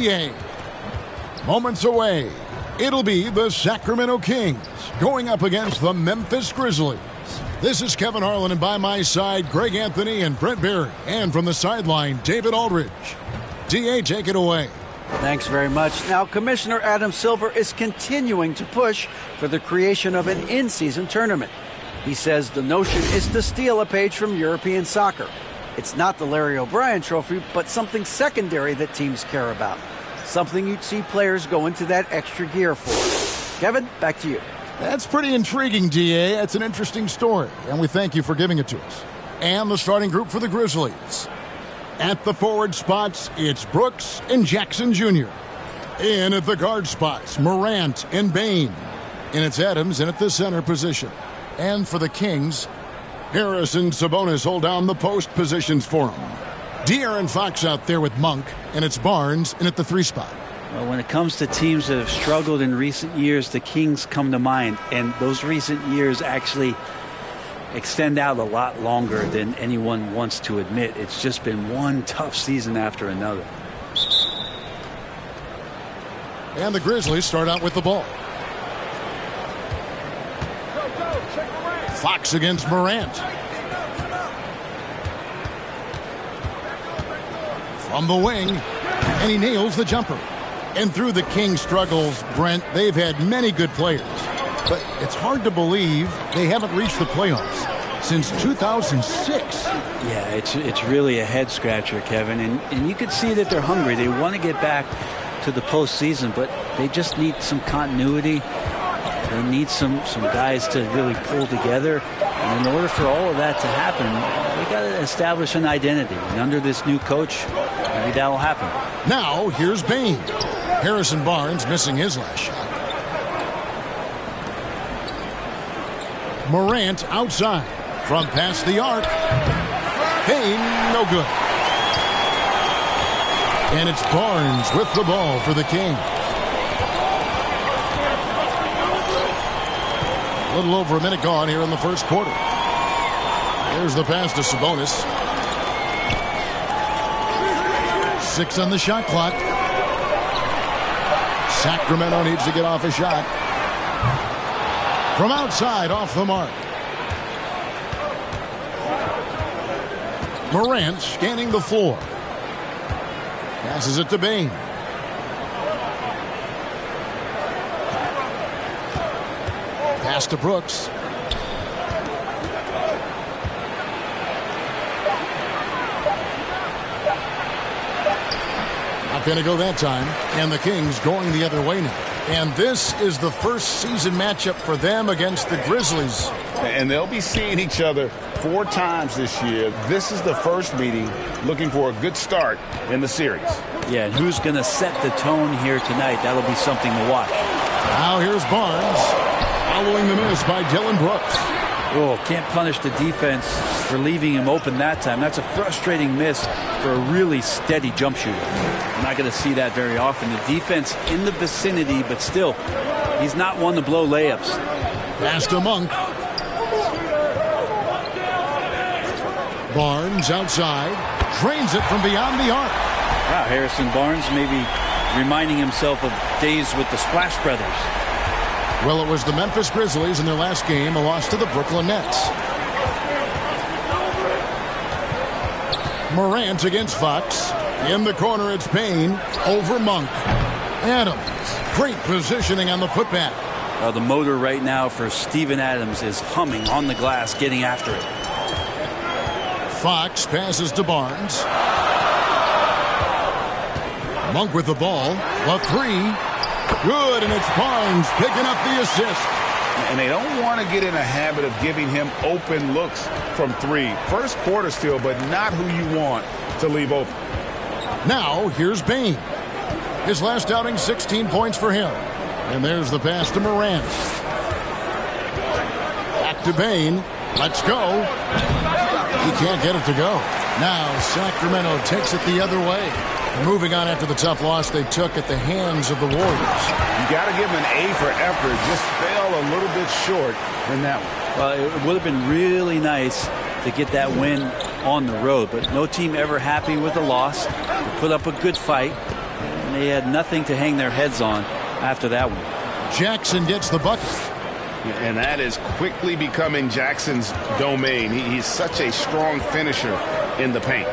NBA. Moments away, it'll be the Sacramento Kings going up against the Memphis Grizzlies. This is Kevin Harlan, and by my side, Greg Anthony and Brent Berry. And from the sideline, David Aldridge. DA, take it away. Thanks very much. Now, Commissioner Adam Silver is continuing to push for the creation of an in-season tournament. He says the notion is to steal a page from European soccer. It's not the Larry O'Brien Trophy, but something secondary that teams care about. Something you'd see players go into that extra gear for. Kevin, back to you. That's pretty intriguing, DA. That's an interesting story, and we thank you for giving it to us. And the starting group for the Grizzlies. At the forward spots, it's Brooks and Jackson Jr. In at the guard spots, Morant and Bain. And it's Adams in at the center position. And for the Kings, Harris and Sabonis hold down the post positions for him. De'Aaron Fox out there with Monk, and it's Barnes in at the 3 spot. Well, when it comes to teams that have struggled in recent years, the Kings come to mind, and those recent years actually extend out a lot longer than anyone wants to admit. It's just been one tough season after another. And the Grizzlies start out with the ball. Fox against Morant. From the wing, and he nails the jumper. And through the Kings' struggles, Brent, they've had many good players. But it's hard to believe they haven't reached the playoffs since 2006. Yeah, it's really a head-scratcher, Kevin. And you can see that they're hungry. They want to get back to the postseason, but they just need some continuity. They need some guys to really pull together. And in order for all of that to happen, they got to establish an identity. And under this new coach, maybe that'll happen. Now, here's Bain. Harrison Barnes missing his last shot. Morant outside. From past the arc. Bain, no good. And it's Barnes with the ball for the Kings. A little over a minute gone here in the first quarter. Here's the pass to Sabonis. 6 on the shot clock. Sacramento needs to get off a shot. From outside, off the mark. Morant scanning the floor. Passes it to Bain. Pass to Brooks. Not going to go that time. And the Kings going the other way now. And this is the first season matchup for them against the Grizzlies. And they'll be seeing each other 4 times this year. This is the first meeting, looking for a good start in the series. Yeah, and who's going to set the tone here tonight? That'll be something to watch. Now here's Barnes. Following the miss by Dylan Brooks. Oh, can't punish the defense for leaving him open that time. That's a frustrating miss for a really steady jump shooter. I'm not going to see that very often. The defense in the vicinity, but still, he's not one to blow layups. Pass to Monk. Barnes outside. Drains it from beyond the arc. Wow, Harrison Barnes maybe reminding himself of days with the Splash Brothers. Well, it was the Memphis Grizzlies in their last game, a loss to the Brooklyn Nets. Morant against Fox. In the corner, it's Bain over Monk. Adams, great positioning on the putback. The motor right now for Steven Adams is humming on the glass, getting after it. Fox passes to Barnes. Monk with the ball. The 3. Good, and it's Barnes picking up the assist. And they don't want to get in a habit of giving him open looks from 3. First quarter still, but not who you want to leave open. Now, here's Bain. His last outing, 16 points for him. And there's the pass to Morant. Back to Bain. Let's go. He can't get it to go. Now, Sacramento takes it the other way. Moving on after the tough loss they took at the hands of the Warriors. You got to give him an A for effort. Just fell a little bit short in that one. Well, it would have been really nice to get that win on the road, but no team ever happy with a loss. They put up a good fight. and they had nothing to hang their heads on after that one. Jackson gets the bucket. And that is quickly becoming Jackson's domain. He's such a strong finisher in the paint.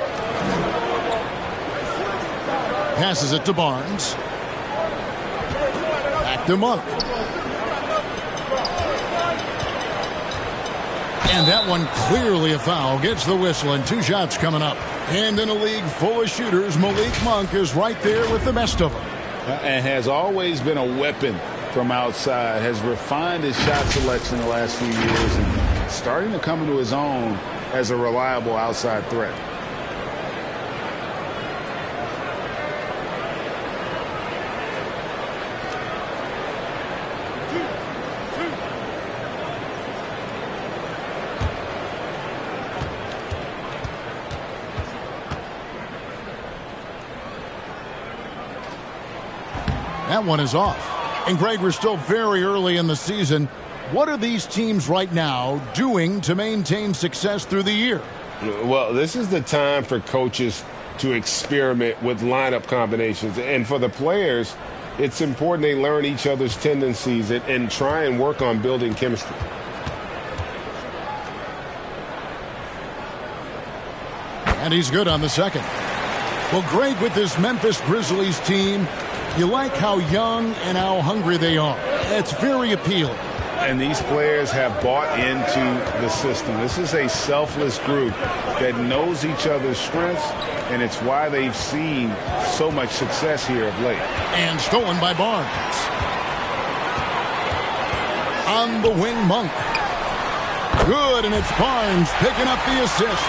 Passes it to Barnes. Back to Monk. And that one clearly a foul. Gets the whistle and 2 shots coming up. And in a league full of shooters, Malik Monk is right there with the best of them. And has always been a weapon from outside. Has refined his shot selection the last few years and starting to come into his own as a reliable outside threat. That one is off. And Greg, we're still very early in the season. What are these teams right now doing to maintain success through the year? Well, this is the time for coaches to experiment with lineup combinations. And for the players, it's important they learn each other's tendencies and try and work on building chemistry. And he's good on the second. Well, Greg, with this Memphis Grizzlies team, you like how young and how hungry they are. It's very appealing. And these players have bought into the system. This is a selfless group that knows each other's strengths, and it's why they've seen so much success here of late. And stolen by Barnes. On the wing, Monk. Good, and it's Barnes picking up the assist.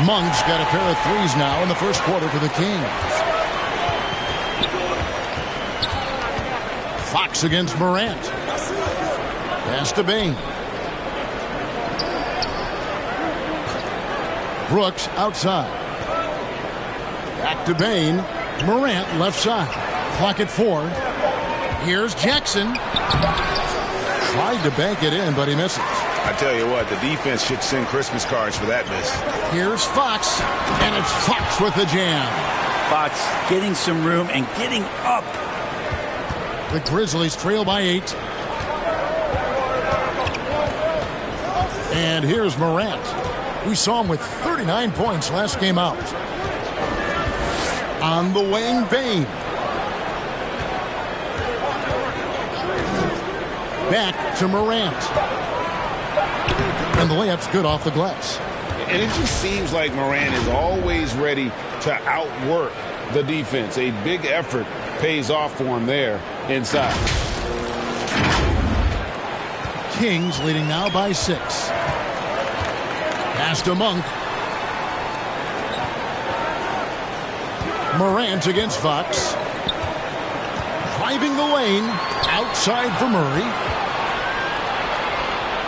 Monk's got a pair of threes now in the first quarter for the Kings. Fox against Morant. Pass to Bain. Brooks outside. Back to Bain. Morant left side. Clock at 4. Here's Jackson. Tried to bank it in, but he misses. I tell you what, the defense should send Christmas cards for that miss. Here's Fox, and it's Fox with the jam. Fox getting some room and getting up. The Grizzlies trail by 8. And here's Morant. We saw him with 39 points last game out. On the wing, Bain. Back to Morant. And the layup's good off the glass. And it just seems like Morant is always ready to outwork the defense. A big effort pays off for him there inside. Kings leading now by 6. Pass to Monk. Morant against Fox. Driving the lane. Outside for Murray.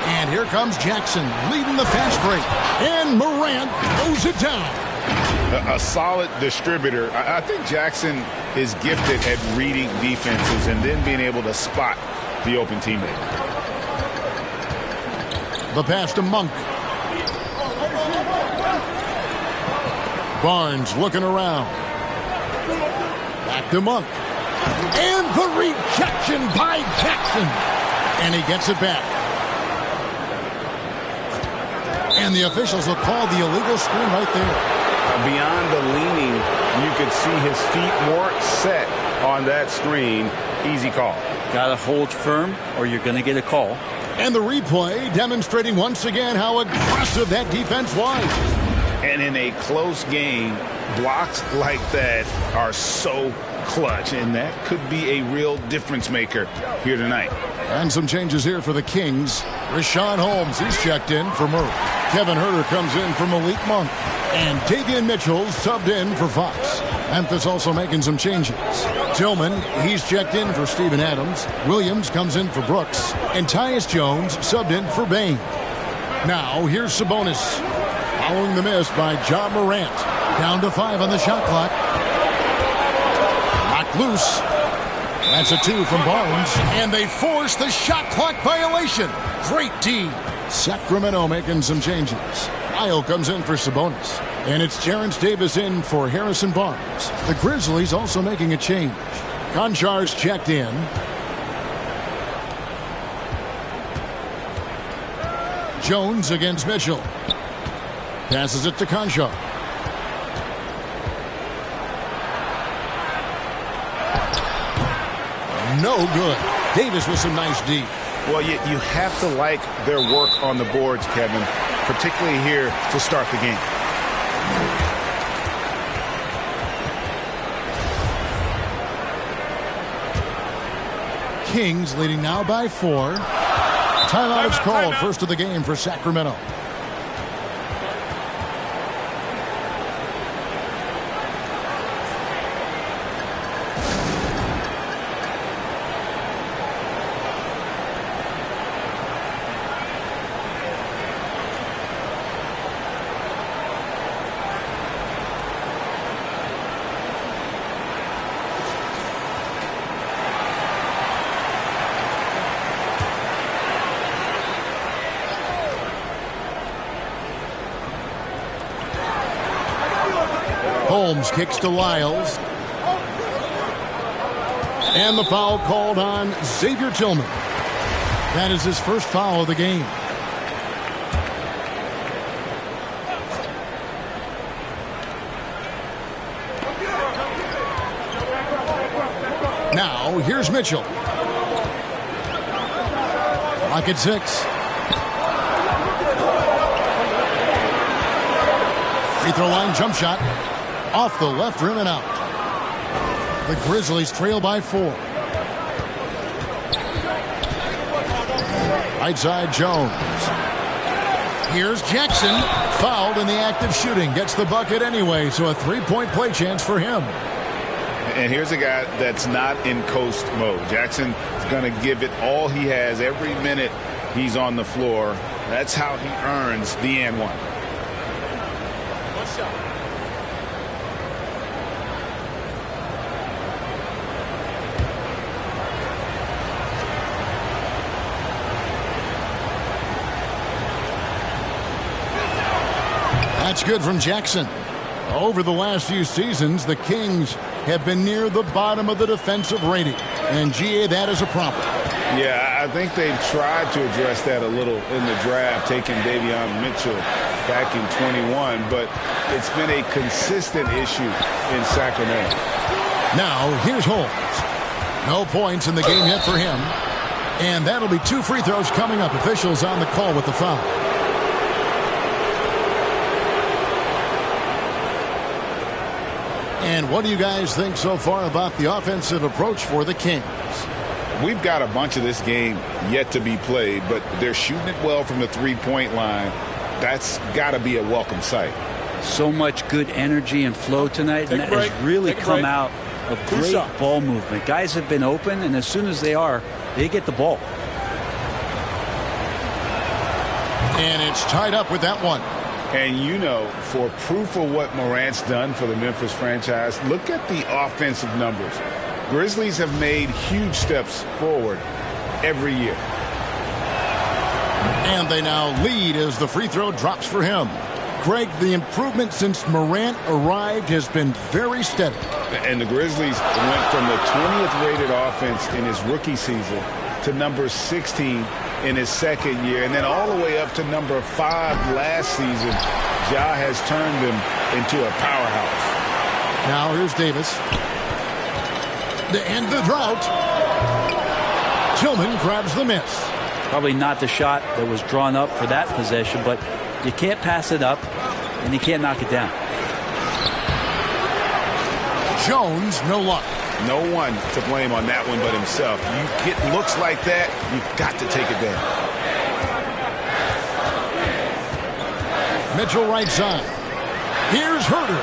And here comes Jackson leading the fast break. And Morant throws it down. A solid distributor. I think Jackson is gifted at reading defenses and then being able to spot the open teammate. The pass to Monk. Barnes looking around. Back to Monk. And the rejection by Jackson. And he gets it back. And the officials will call the illegal screen right there. Beyond the leaning, you could see his feet more set on that screen. Easy call. Got to hold firm or you're going to get a call. And the replay demonstrating once again how aggressive that defense was. And in a close game, blocks like that are so clutch, and that could be a real difference maker here tonight. And some changes here for the Kings. Rashawn Holmes, he's checked in for Murray. Kevin Huerter comes in for Malik Monk. And Davion Mitchell subbed in for Fox. Memphis also making some changes. Tillman, he's checked in for Steven Adams. Williams comes in for Brooks. And Tyus Jones subbed in for Bain. Now, here's Sabonis. Following the miss by Ja Morant. Down to 5 on the shot clock. Knocked loose. That's a 2 from Barnes. And they force the shot clock violation. Great D. Sacramento making some changes. Kyle comes in for Sabonis. And it's Terrence Davis in for Harrison Barnes. The Grizzlies also making a change. Konchar's checked in. Jones against Mitchell. Passes it to Konchar. No good. Davis with some nice D. Well, you have to like their work on the boards, Kevin, particularly here to start the game. Kings leading now by 4. Timeout is called. First of the game for Sacramento. Holmes kicks to Lyles. And the foul called on Xavier Tillman. That is his first foul of the game. Now, here's Mitchell. Clock at 6. Free throw line jump shot. Off the left rim and out. The Grizzlies trail by 4. Right side Jones. Here's Jackson. Fouled in the act of shooting. Gets the bucket anyway, so a 3-point play chance for him. And here's a guy that's not in coast mode. Jackson is going to give it all he has every minute he's on the floor. That's how he earns the and one. That's good from Jackson. Over the last few seasons, the Kings have been near the bottom of the defensive rating. And, GA, that is a problem. Yeah, I think they've tried to address that a little in the draft, taking Davion Mitchell back in 21, but it's been a consistent issue in Sacramento. Now, here's Holmes. No points in the game yet for him. And that'll be 2 free throws coming up. Officials on the call with the foul. And what do you guys think so far about the offensive approach for the Kings? We've got a bunch of this game yet to be played, but they're shooting it well from the three-point line. That's got to be a welcome sight. So much good energy and flow tonight, and that has really come out of great ball movement. Guys have been open, and as soon as they get the ball. And it's tied up with that one. And you know, for proof of what Morant's done for the Memphis franchise, look at the offensive numbers. Grizzlies have made huge steps forward every year. And they now lead as the free throw drops for him. Greg, the improvement since Morant arrived has been very steady. And the Grizzlies went from the 20th rated offense in his rookie season to number 16 in his second year, and then all the way up to number 5 last season. Ja has turned them into a powerhouse. Now here's Davis. To end the drought. Tillman grabs the miss. Probably not the shot that was drawn up for that possession, but you can't pass it up, and you can't knock it down. Jones, no luck. No one to blame on that one but himself. You get looks like that, you've got to take advantage. Mitchell right side. Here's Herter.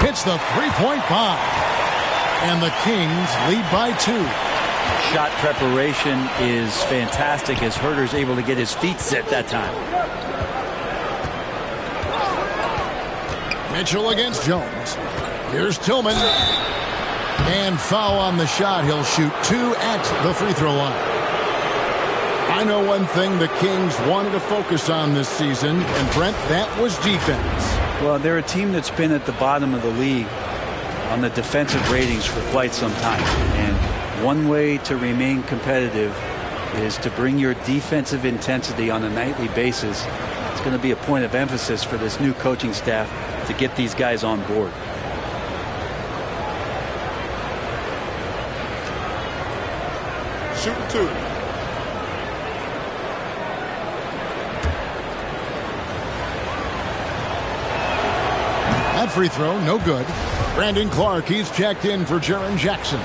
Hits the three-point bomb. And the Kings lead by 2. Shot preparation is fantastic as Herter's able to get his feet set that time. Mitchell against Jones. Here's Tillman. And foul on the shot. He'll shoot 2 at the free throw line. I know one thing the Kings wanted to focus on this season, and Brent, that was defense. Well, they're a team that's been at the bottom of the league on the defensive ratings for quite some time. And one way to remain competitive is to bring your defensive intensity on a nightly basis. It's going to be a point of emphasis for this new coaching staff to get these guys on board. Shooting 2. That free throw, no good. Brandon Clark, he's checked in for Jaren Jackson.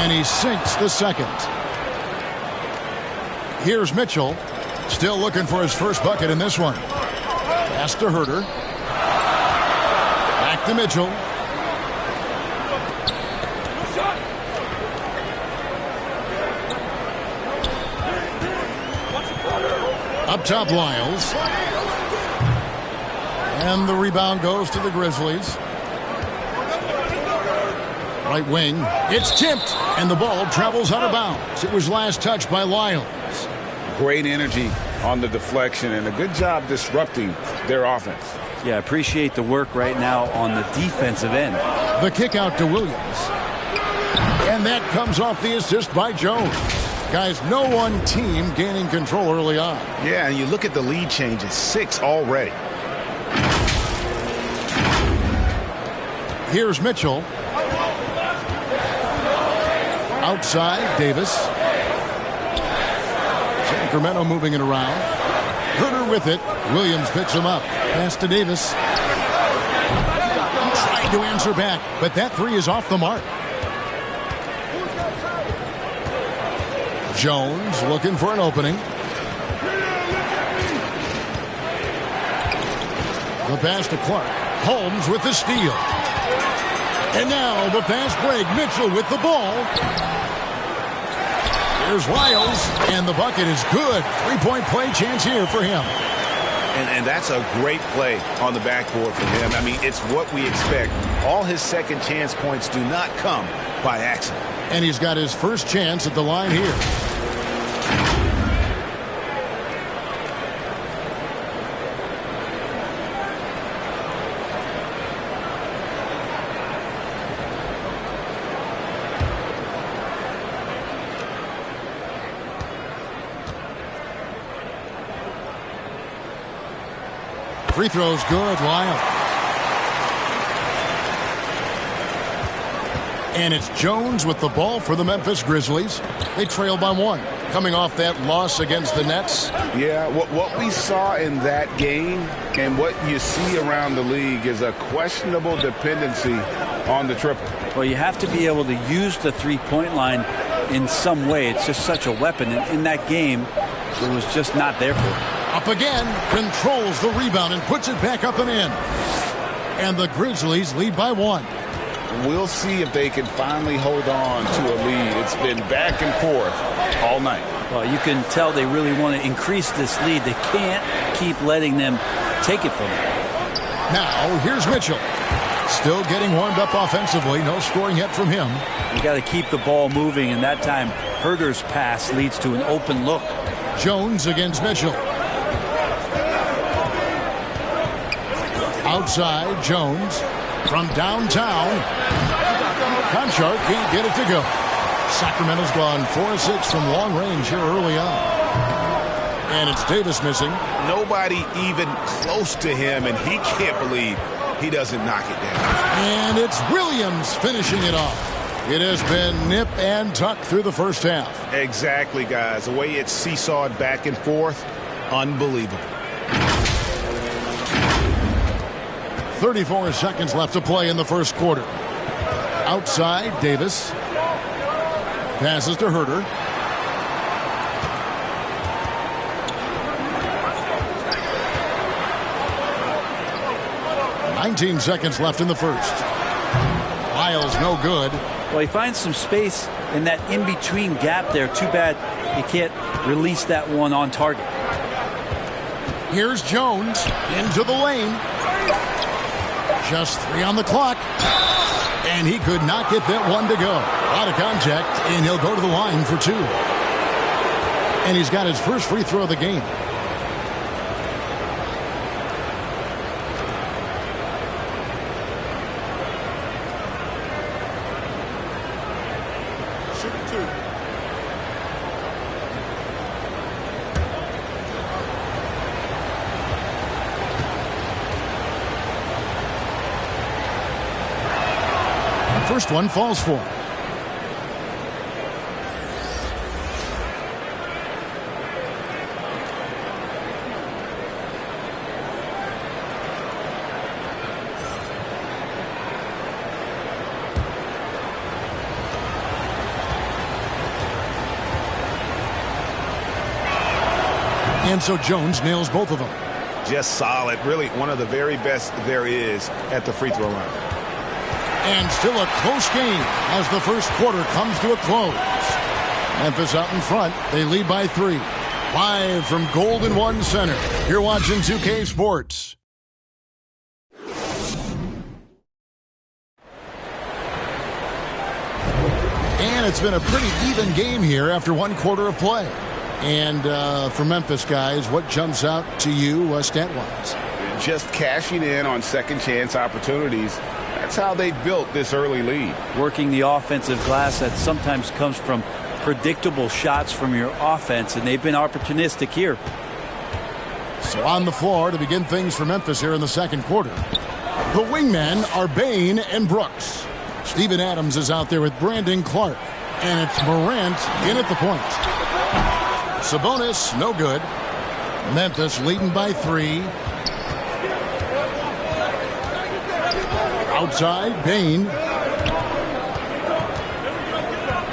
And he sinks the second. Here's Mitchell. Still looking for his first bucket in this one. Pass to Herter. Back to Mitchell. Up top, Lyles. And the rebound goes to the Grizzlies. Right wing. It's tipped, and the ball travels out of bounds. It was last touched by Lyles. Great energy on the deflection, and a good job disrupting their offense. Yeah, appreciate the work right now on the defensive end. The kick out to Williams. And that comes off the assist by Jones. Guys, no one team gaining control early on. Yeah, and you look at the lead changes, 6 already. Here's Mitchell. Outside, Davis. Sacramento moving it around. Herter with it. Williams picks him up. Pass to Davis. Trying to answer back, but that three is off the mark. Jones looking for an opening. The pass to Clark. Holmes with the steal. And now the fast break. Mitchell with the ball. Here's Lyles, and the bucket is good. Three-point play chance here for him. And that's a great play on the backboard for him. I mean, it's what we expect. All his second chance points do not come by accident. And he's got his first chance at the line here. Free throw's good, Lyles. And it's Jones with the ball for the Memphis Grizzlies. They trail by 1. Coming off that loss against the Nets. Yeah, what we saw in that game and what you see around the league is a questionable dependency on the triple. Well, you have to be able to use the three-point line in some way. It's just such a weapon. And in that game, it was just not there for him. Up again, controls the rebound and puts it back up and in. And the Grizzlies lead by 1. We'll see if they can finally hold on to a lead. It's been back and forth all night. Well, you can tell they really want to increase this lead. They can't keep letting them take it from them. Now, here's Mitchell. Still getting warmed up offensively. No scoring yet from him. You got to keep the ball moving, and that time Herter's pass leads to an open look. Jones against Mitchell. Outside, Jones from downtown. Conchar can't get it to go. Sacramento's gone 4-6 from long range here early on. And it's Davis missing. Nobody even close to him, and he can't believe he doesn't knock it down. And it's Williams finishing it off. It has been nip and tuck through the first half. Exactly, guys. The way it's seesawed back and forth, unbelievable. 34 seconds left to play in the first quarter. Outside, Davis. Passes to Herter. "19 seconds left in the first. Lyles no good. Well, he finds some space in that in-between gap there. Too bad he can't release that one on target. Here's Jones into the lane. Just 3 on the clock. And he could not get that one to go. A lot of contact, and he'll go to the line for 2. And he's got his first free throw of the game. First one falls for him. And so Jones nails both of them. Just solid. Really one of the very best there is at the free throw line. And still a close game as the first quarter comes to a close. Memphis out in front. They lead by 3. Live from Golden One Center. You're watching 2K Sports. And it's been a pretty even game here after one quarter of play. And for Memphis, guys, what jumps out to you stat-wise? Just cashing in on second chance opportunities. That's how they built this early lead. Working the offensive glass that sometimes comes from predictable shots from your offense, and they've been opportunistic here. So on the floor to begin things for Memphis here in the second quarter. The wingmen are Bain and Brooks. Steven Adams is out there with Brandon Clark. And it's Morant in at the point. Sabonis, no good. Memphis leading by 3. Outside, Bain.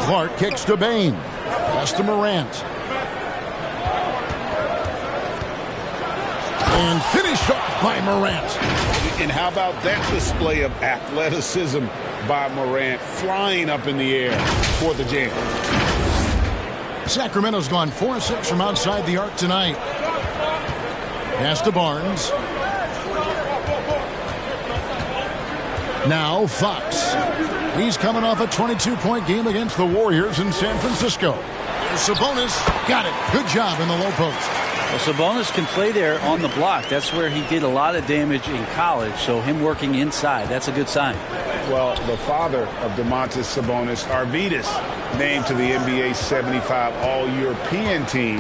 Clark kicks to Bain. Pass to Morant. And finished off by Morant. And how about that display of athleticism by Morant, flying up in the air for the jam. Sacramento's gone 4-6 from outside the arc tonight. Pass to Barnes. Now Fox. He's coming off a 22-point game against the Warriors in San Francisco. Sabonis got it. Good job in the low post. Well, Sabonis can play there on the block. That's where he did a lot of damage in college, so him working inside, that's a good sign. Well, the father of Domantas Sabonis, Arvydas, named to the NBA 75 All-European team.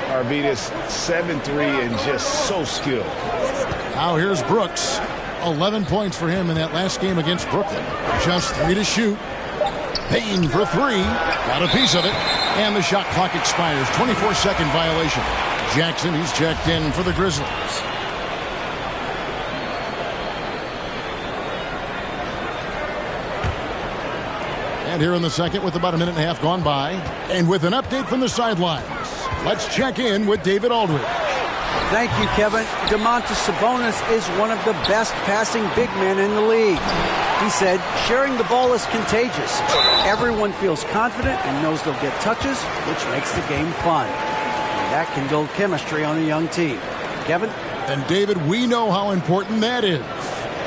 Arvydas 7'3" and just so skilled. Now here's Brooks. 11 points for him in that last game against Brooklyn. Just 3 to shoot. Payne for 3. Got a piece of it. And the shot clock expires. 24-second violation. Jackson, he's checked in for the Grizzlies. And here in the second with about a minute and a half gone by. And with an update from the sidelines, let's check in with David Aldridge. Thank you, Kevin. Domantas Sabonis is one of the best passing big men in the league. He said, sharing the ball is contagious. Everyone feels confident and knows they'll get touches, which makes the game fun. And that can build chemistry on a young team. Kevin? And David, we know how important that is.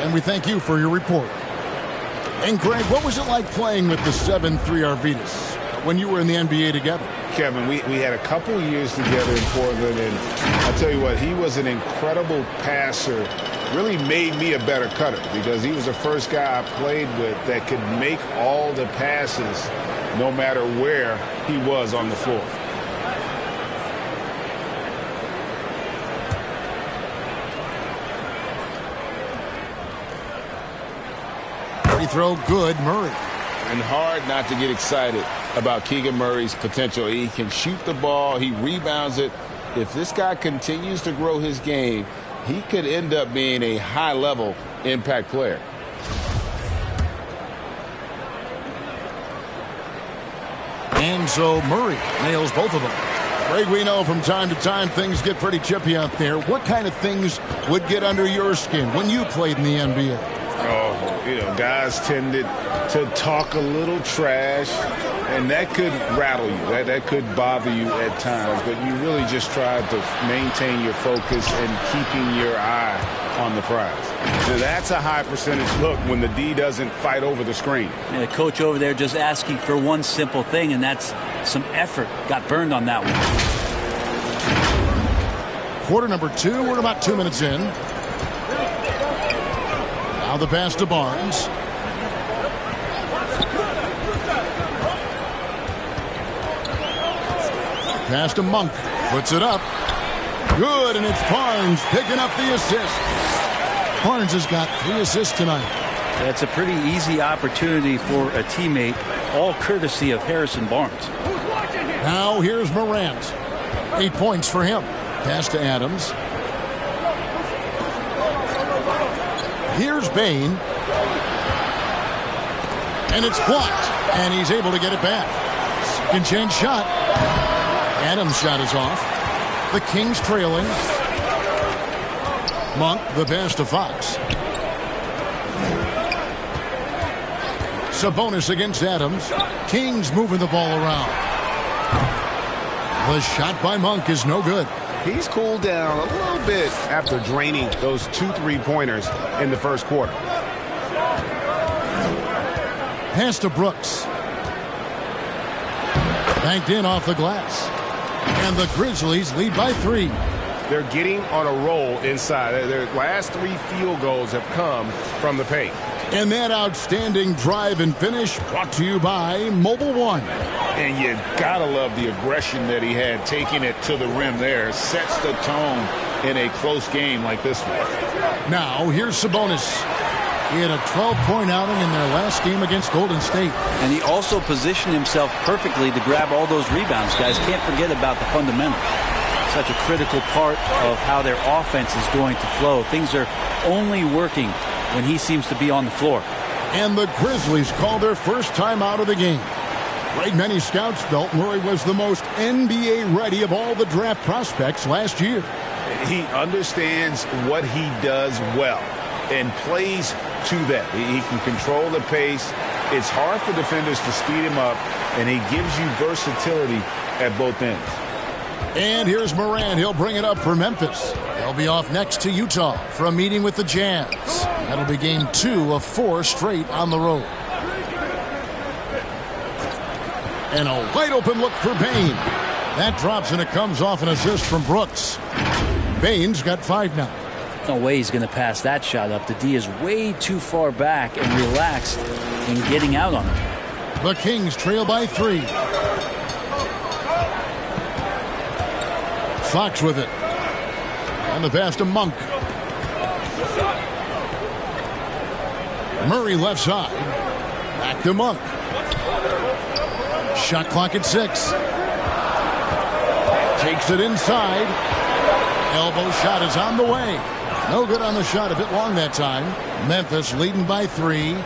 And we thank you for your report. And Greg, what was it like playing with the 7'3" Arvydas when you were in the NBA together? Kevin, we had a couple years together in Portland, and I'll tell you what, he was an incredible passer. Really made me a better cutter because he was the first guy I played with that could make all the passes no matter where he was on the floor. Free throw good, Murray. And hard not to get excited about Keegan Murray's potential. He can shoot the ball. He rebounds it. If this guy continues to grow his game, he could end up being a high-level impact player. And so Murray nails both of them. Greg, we know from time to time things get pretty chippy out there. What kind of things would get under your skin when you played in the NBA? Oh, you know, guys tended to talk a little trash, and that could rattle you. That could bother you at times, but you really just tried to maintain your focus and keeping your eye on the prize. So that's a high percentage look when the D doesn't fight over the screen. And the coach over there just asking for one simple thing, and that's some effort. Got burned on that one. Quarter number 2. We're about 2 minutes in. Now the pass to Barnes. Pass to Monk. Puts it up. Good, and it's Barnes picking up the assist. Barnes has got 3 assists tonight. That's a pretty easy opportunity for a teammate, all courtesy of Harrison Barnes. Now here's Morant. 8 points for him. Pass to Adams. Here's Bain. And it's blocked. And he's able to get it back. Second chance shot. Adams' shot is off. The Kings trailing. Monk, the pass to Fox. Sabonis against Adams. Kings moving the ball around. The shot by Monk is no good. He's cooled down a little bit after draining those 2 3-pointers in the first quarter. Pass to Brooks. Banked in off the glass. And the Grizzlies lead by 3. They're getting on a roll inside. Their last 3 field goals have come from the paint. And that outstanding drive and finish brought to you by Mobile One. And you gotta love the aggression that he had, taking it to the rim there. Sets the tone in a close game like this one. Now, here's Sabonis. He had a 12-point outing in their last game against Golden State. And he also positioned himself perfectly to grab all those rebounds, guys. Can't forget about the fundamentals. Such a critical part of how their offense is going to flow. Things are only working when he seems to be on the floor. And the Grizzlies call their first time out of the game. Like many scouts felt, Murray was the most NBA ready of all the draft prospects last year. He understands what he does well and plays to that. He can control the pace. It's hard for defenders to speed him up, and he gives you versatility at both ends. And here's Morant. He'll bring it up for Memphis. They'll be off next to Utah for a meeting with the Jazz. That'll be game 2 of 4 straight on the road. And a wide open look for Bain. That drops, and it comes off an assist from Brooks. Bain's got 5 now. No way he's going to pass that shot up. The D is way too far back and relaxed in getting out on him. The Kings trail by 3. Fox with it. And the pass to Monk. Murray left side. Back to Monk. Shot clock at 6. Takes it inside. Elbow shot is on the way. No good on the shot. A bit long that time. Memphis leading by 3.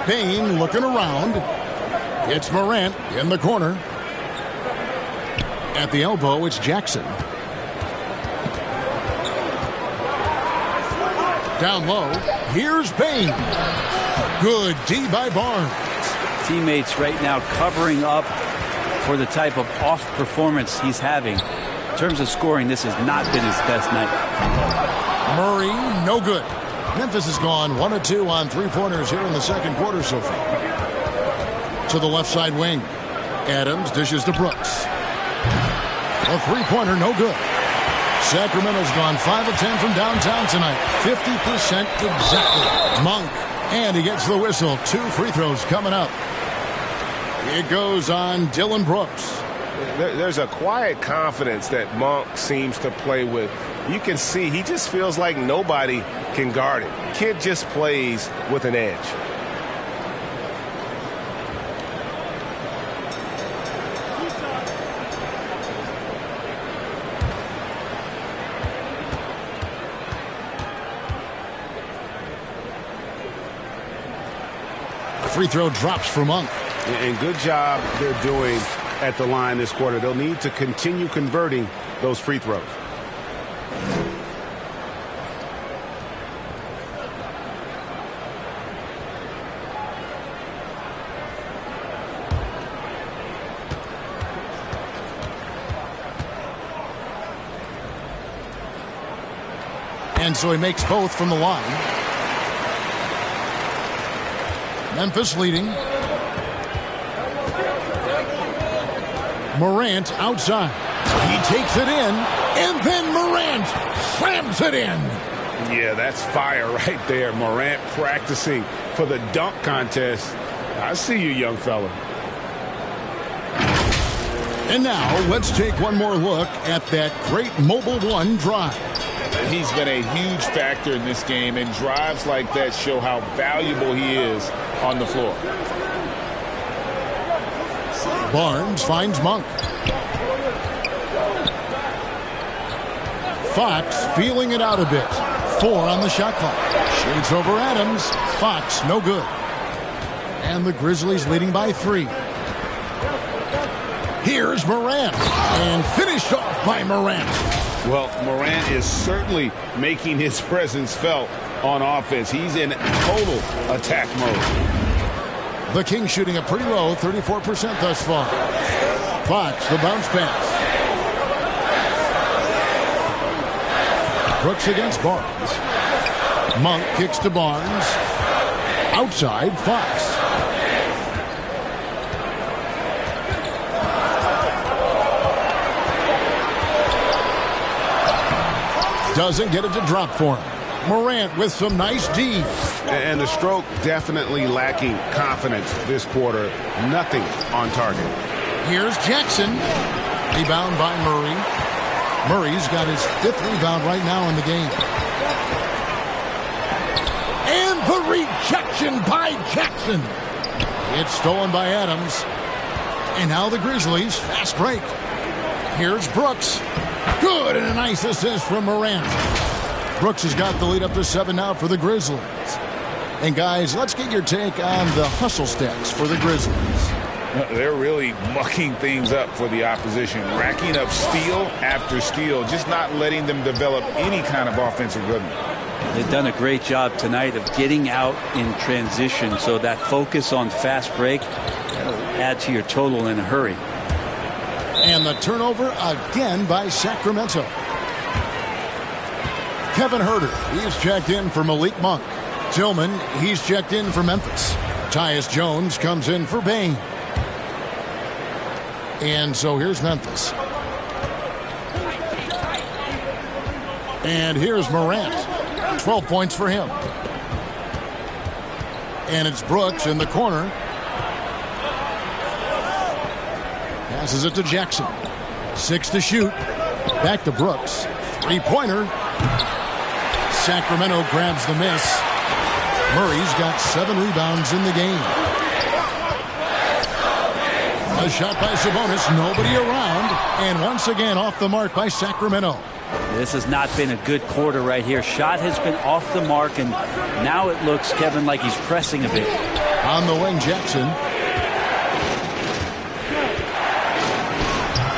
Bain looking around. It's Morant in the corner. At the elbow, it's Jackson. Down low, here's Bain. Good D by Barnes. Teammates right now covering up for the type of off performance he's having. In terms of scoring, this has not been his best night. Murray, no good. Memphis has gone 1 of 2 on 3-pointers here in the second quarter so far. To the left side wing. Adams dishes to Brooks. A 3-pointer, no good. Sacramento's gone 5 of 10 from downtown tonight. 50% exactly. Monk, and he gets the whistle. 2 free throws coming up. It goes on Dillon Brooks. There's a quiet confidence that Monk seems to play with. You can see he just feels like nobody can guard him. Kid just plays with an edge. Free throw drops for Monk. And good job they're doing at the line this quarter. They'll need to continue converting those free throws. And so he makes both from the line. Memphis leading. Morant outside. He takes it in, and then Morant slams it in. Yeah, that's fire right there. Morant practicing for the dunk contest. I see you, young fella. And now let's take one more look at that great Mobile One drive. He's been a huge factor in this game, and drives like that show how valuable he is on the floor. Barnes finds Monk. Fox feeling it out a bit. 4 on the shot clock. Shades over Adams. Fox no good. And the Grizzlies leading by 3. Here's Morant. And finished off by Morant. Well, Morant is certainly making his presence felt on offense. He's in total attack mode. The Kings shooting a pretty low, 34% thus far. Fox, the bounce pass. Brooks against Barnes. Monk kicks to Barnes. Outside, Fox. Doesn't get it to drop for him. Morant with some nice D. And the stroke definitely lacking confidence this quarter. Nothing on target. Here's Jackson. Rebound by Murray. Murray's got his 5th rebound right now in the game. And the rejection by Jackson. It's stolen by Adams. And now the Grizzlies. Fast break. Here's Brooks. Good, and a nice assist from Morant. Brooks has got the lead up to 7 now for the Grizzlies. And guys, let's get your take on the hustle stats for the Grizzlies. They're really mucking things up for the opposition, racking up steal after steal, just not letting them develop any kind of offensive rhythm. They've done a great job tonight of getting out in transition, so that focus on fast break that'll add to your total in a hurry. And the turnover again by Sacramento. Kevin Huerter, he's checked in for Malik Monk. Tillman, he's checked in for Memphis. Tyus Jones comes in for Bain. And so here's Memphis. And here's Morant. 12 points for him. And it's Brooks in the corner. Passes it to Jackson. 6 to shoot. Back to Brooks. 3-pointer. Sacramento grabs the miss. Murray's got 7 rebounds in the game. A shot by Sabonis. Nobody around. And once again off the mark by Sacramento. This has not been a good quarter right here. Shot has been off the mark, and now it looks, Kevin, like he's pressing a bit. On the wing, Jackson.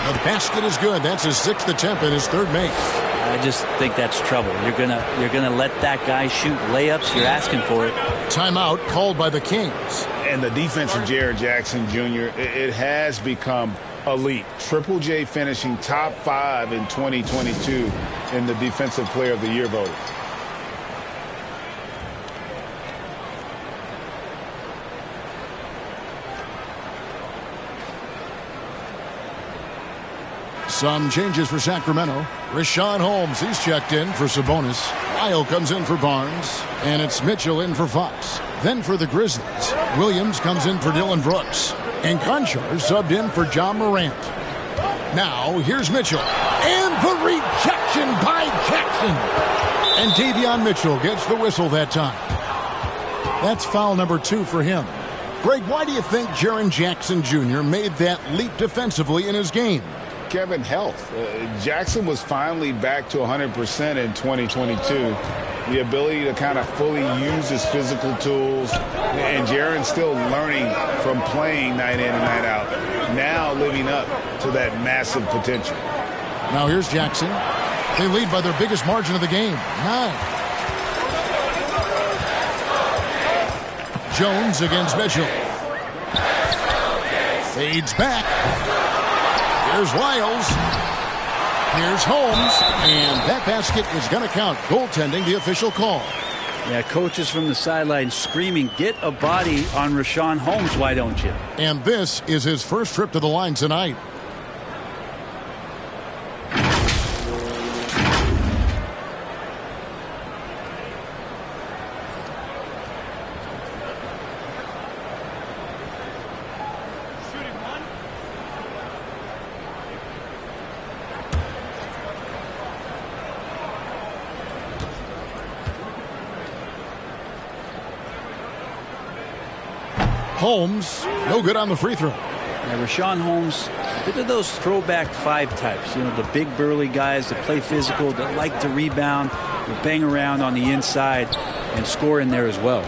The basket is good. That's his 6th attempt and his 3rd make. I just think that's trouble. You're gonna let that guy shoot layups. You're asking for it. Timeout called by the Kings. And the defense of Jared Jackson Jr., it has become elite. Triple J finishing top 5 in 2022 in the Defensive Player of the Year voting. Some changes for Sacramento. Rashawn Holmes, he's checked in for Sabonis. Lyle comes in for Barnes. And it's Mitchell in for Fox. Then for the Grizzlies, Williams comes in for Dylan Brooks. And Conchar subbed in for John Morant. Now, here's Mitchell. And the rejection by Jackson. And Davion Mitchell gets the whistle that time. That's foul number 2 for him. Greg, why do you think Jaren Jackson Jr. made that leap defensively in his game? Kevin, health. Jackson was finally back to 100% in 2022. The ability to kind of fully use his physical tools. And Jaren's still learning from playing night in and night out. Now living up to that massive potential. Now here's Jackson. They lead by their biggest margin of the game, 9. Jones against Mitchell. Fades back. Here's Wiles. Here's Holmes. And that basket is going to count. Goaltending, the official call. Yeah, coaches from the sideline screaming, get a body on Rashawn Holmes, why don't you? And this is his first trip to the line tonight. Holmes, no good on the free throw. Yeah, Rashawn Holmes, a bit of those throwback 5 types. You know, the big burly guys that play physical, that like to rebound, that bang around on the inside and score in there as well.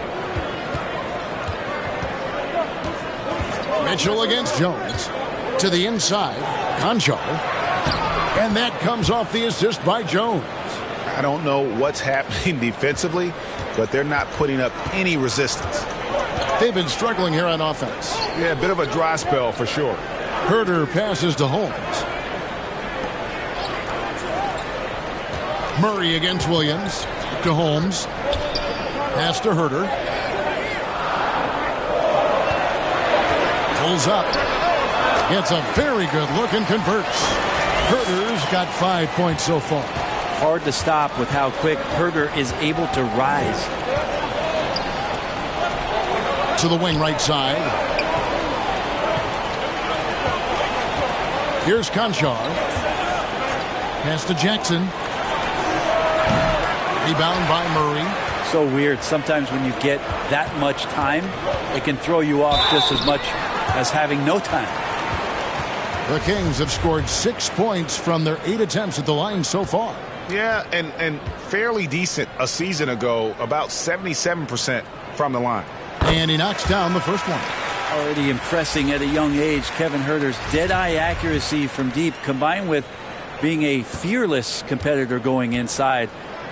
Mitchell against Jones. To the inside, Conchar. And that comes off the assist by Jones. I don't know what's happening defensively, but they're not putting up any resistance. They've been struggling here on offense. Yeah, a bit of a dry spell for sure. Herder passes to Holmes. Murray against Williams. To Holmes. Pass to Herder. Pulls up. Gets a very good look and converts. Herder's got 5 points so far. Hard to stop with how quick Herder is able to rise. To the wing right side. Here's Conchar. Pass to Jackson. Rebound by Murray. So weird. Sometimes when you get that much time, it can throw you off just as much as having no time. The Kings have scored 6 points from their 8 attempts at the line so far. Yeah, and fairly decent a season ago, about 77% from the line. And he knocks down the first one. Already impressing at a young age, Kevin Herder's dead-eye accuracy from deep, combined with being a fearless competitor going inside.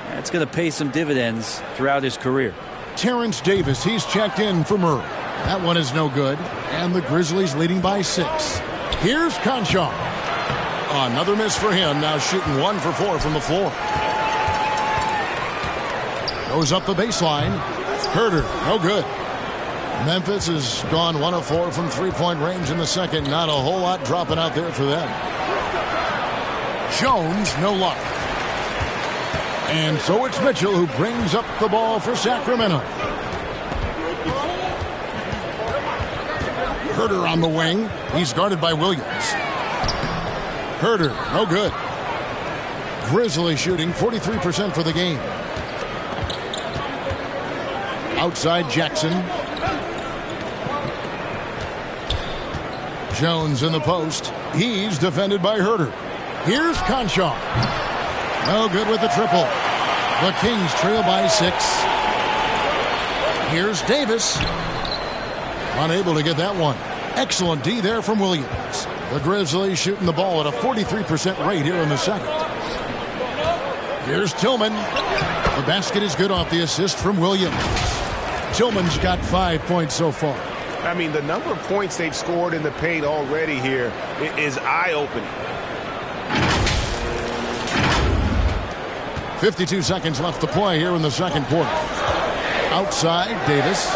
That's going to pay some dividends throughout his career. Terrence Davis, he's checked in for Murray. That one is no good. And the Grizzlies leading by 6. Here's Conchar. Another miss for him, now shooting 1 for 4 from the floor. Goes up the baseline. Herder, no good. Memphis has gone 1 of 4 from three-point range in the second. Not a whole lot dropping out there for them. Jones, no luck. And so it's Mitchell who brings up the ball for Sacramento. Herder on the wing. He's guarded by Williams. Herder, no good. Grizzlies shooting 43% for the game. Outside Jackson. Jones in the post. He's defended by Herder. Here's Conchar. No good with the triple. The Kings trail by 6. Here's Davis. Unable to get that one. Excellent D there from Williams. The Grizzlies shooting the ball at a 43% rate here in the second. Here's Tillman. The basket is good off the assist from Williams. Tillman's got 5 points so far. I mean, the number of points they've scored in the paint already here is eye-opening. 52 seconds left to play here in the second quarter. Outside, Davis.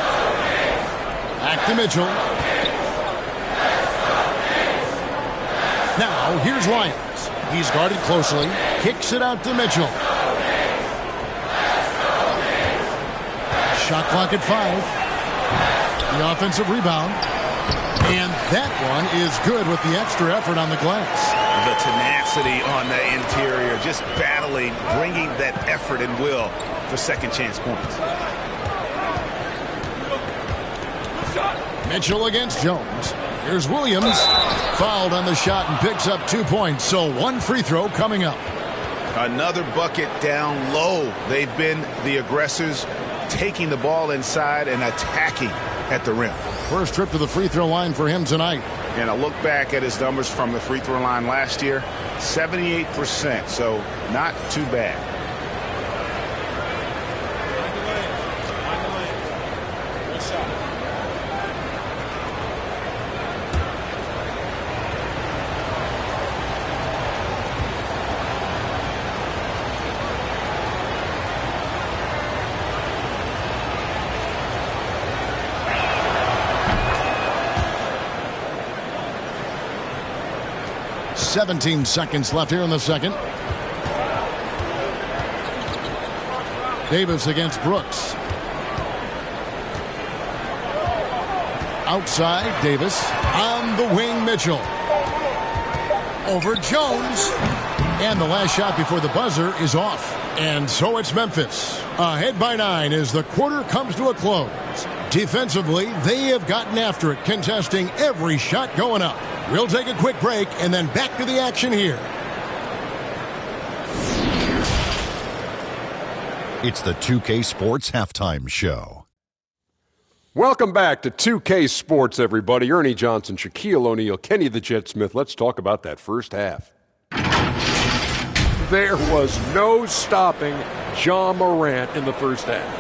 Back to Mitchell. Now, here's Lyons. He's guarded closely. Kicks it out to Mitchell. Shot clock at 5. The offensive rebound. And that one is good with the extra effort on the glass. The tenacity on the interior, just battling, bringing that effort and will for second chance points. Mitchell against Jones. Here's Williams. Fouled on the shot and picks up 2 points. So 1 free throw coming up. Another bucket down low. They've been the aggressors, taking the ball inside and attacking at the rim. First trip to the free throw line for him tonight. And a look back at his numbers from the free throw line last year, 78%, so not too bad. .17 seconds left here in the second. Davis against Brooks. Outside, Davis. On the wing, Mitchell. Over Jones. And the last shot before the buzzer is off. And so it's Memphis. Ahead by 9 as the quarter comes to a close. Defensively, they have gotten after it, contesting every shot going up. We'll take a quick break and then back to the action here. It's the 2K Sports Halftime Show. Welcome back to 2K Sports, everybody. Ernie Johnson, Shaquille O'Neal, Kenny the Jet Smith. Let's talk about that first half. There was no stopping Ja Morant in the first half.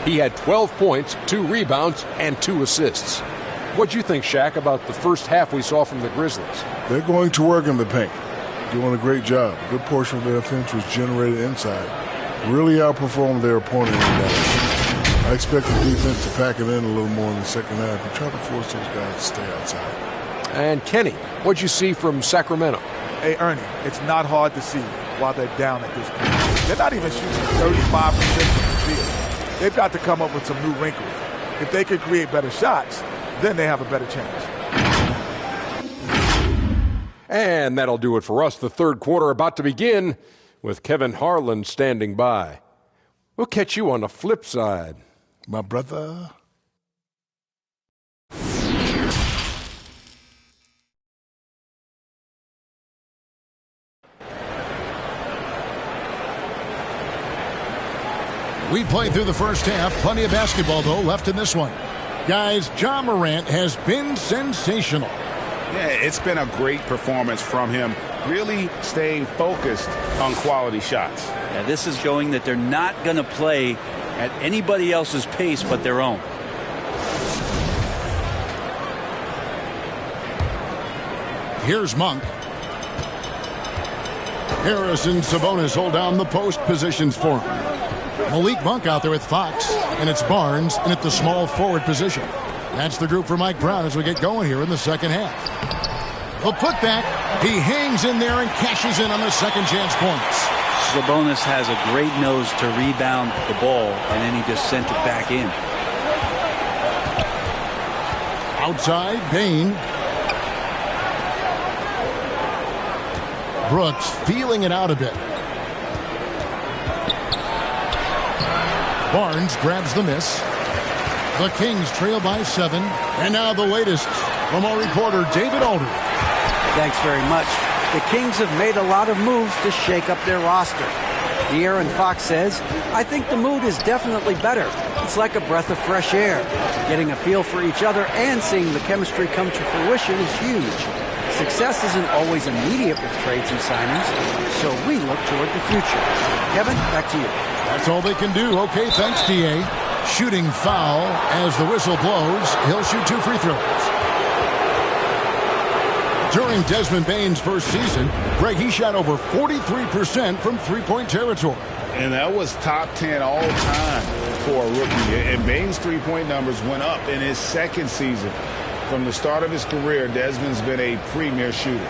He had 12 points, 2 rebounds, and 2 assists. What'd you think, Shaq, about the first half we saw from the Grizzlies? They're going to work in the paint. Doing a great job. A good portion of their offense was generated inside. Really outperformed their opponent in that. I expect the defense to pack it in a little more in the second half and try to force those guys to stay outside. And Kenny, what'd you see from Sacramento? Hey, Ernie, it's not hard to see while they're down at this point. They're not even shooting 35% from the field. They've got to come up with some new wrinkles. If they could create better shots, then they have a better chance. And that'll do it for us. The third quarter about to begin with Kevin Harlan standing by. We'll catch you on the flip side. My brother. We played through the first half. Plenty of basketball, though, left in this one. Guys, Ja Morant has been sensational. Yeah, it's been a great performance from him, really staying focused on quality shots. Yeah, this is showing that they're not going to play at anybody else's pace but their own. Here's Monk. Harris and Sabonis hold down the post positions for him. Malik Monk out there with Fox, and it's Barnes in at the small forward position. That's the group for Mike Brown as we get going here in the second half. The putback, he hangs in there and cashes in on the second chance points. Sabonis has a great nose to rebound the ball, and then he just sent it back in. Outside, Bain. Brooks feeling it out a bit. Barnes grabs the miss. The Kings trail by 7. And now the latest from our reporter, David Aldridge. Thanks very much. The Kings have made a lot of moves to shake up their roster. De'Aaron Fox says, I think the mood is definitely better. It's like a breath of fresh air. Getting a feel for each other and seeing the chemistry come to fruition is huge. Success isn't always immediate with trades and signings, so we look toward the future. Kevin, back to you. That's all they can do. Okay, thanks, D.A. Shooting foul as the whistle blows. He'll shoot 2 free throws. During Desmond Bane's first season, Greg, he shot over 43% from three-point territory. And that was top 10 all time for a rookie. And Bane's three-point numbers went up in his second season. From the start of his career, Desmond's been a premier shooter.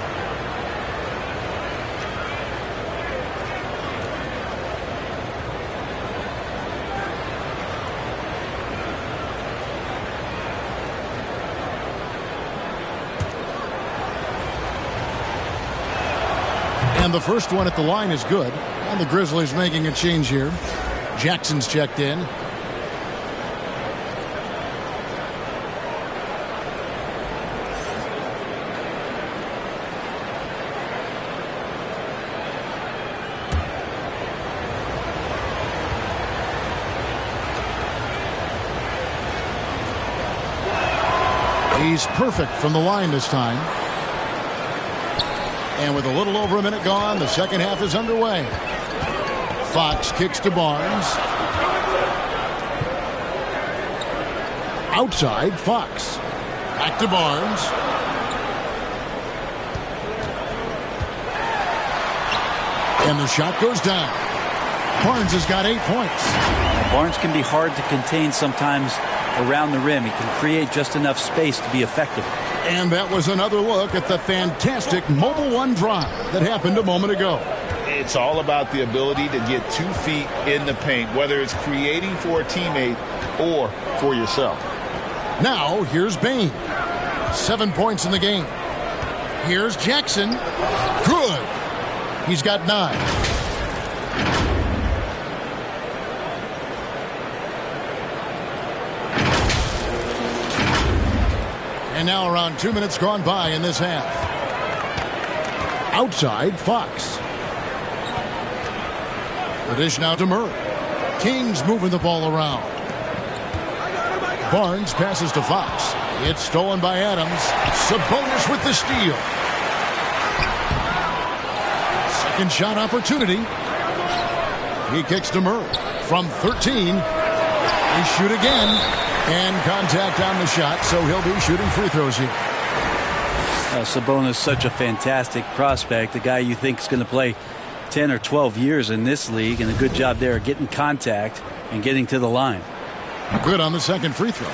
And the first one at the line is good. And the Grizzlies making a change here. Jackson's checked in. He's perfect from the line this time. And with a little over a minute gone, the second half is underway. Fox kicks to Barnes. Outside, Fox. Back to Barnes. And the shot goes down. Barnes has got 8 points. Barnes can be hard to contain sometimes around the rim. He can create just enough space to be effective. And that was another look at the fantastic Mobile One drive that happened a moment ago. It's all about the ability to get 2 feet in the paint, whether it's creating for a teammate or for yourself. Now, here's Bain. 7 points in the game. Here's Jackson. Good. He's got 9. And now around 2 minutes gone by in this half. Outside, Fox. The dish now to Murray. Kings moving the ball around. Barnes passes to Fox. It's stolen by Adams. Sabonis with the steal. Second shot opportunity. He kicks to Murray. From 13, they shoot again. And contact on the shot, so he'll be shooting free throws here. Sabonis, such a fantastic prospect. A guy you think is going to play 10 or 12 years in this league, and a good job there getting contact and getting to the line. Good on the second free throw.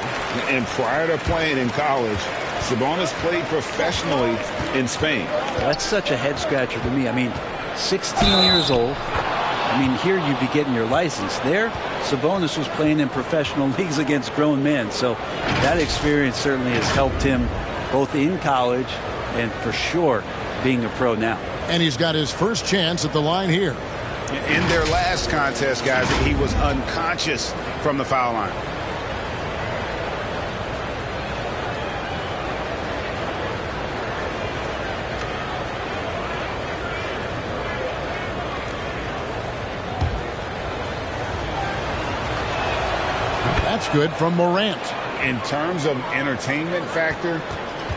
And prior to playing in college, Sabonis played professionally in Spain. That's such a head scratcher to me. I mean, 16 years old. I mean, here you'd be getting your license. There, Sabonis was playing in professional leagues against grown men. So that experience certainly has helped him both in college and for sure being a pro now. And he's got his first chance at the line here. In their last contest, guys, he was unconscious from the foul line. That's good from Morant. In terms of entertainment factor,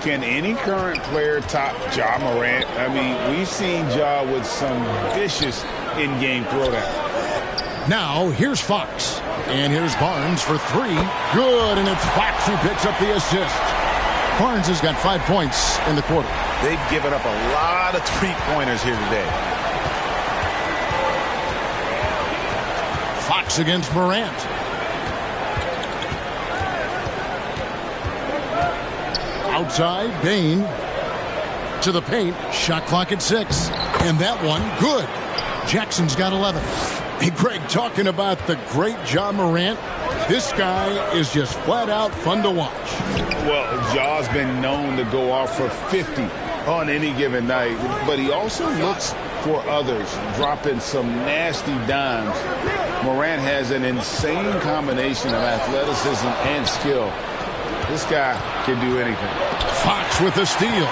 can any current player top Ja Morant? I mean, we've seen Ja with some vicious in-game throwdown. Now, here's Fox. And here's Barnes for three. Good, and it's Fox who picks up the assist. Barnes has got 5 points in the quarter. They've given up a lot of three-pointers here today. Fox against Morant. Outside, Bain to the paint. Shot clock at 6. And that one, good. Jackson's got 11. Hey, Greg, talking about the great Ja Morant, this guy is just flat out fun to watch. Well, Ja's been known to go off for 50 on any given night, but he also looks for others, dropping some nasty dimes. Morant has an insane combination of athleticism and skill. This guy can do anything. Fox with the steal.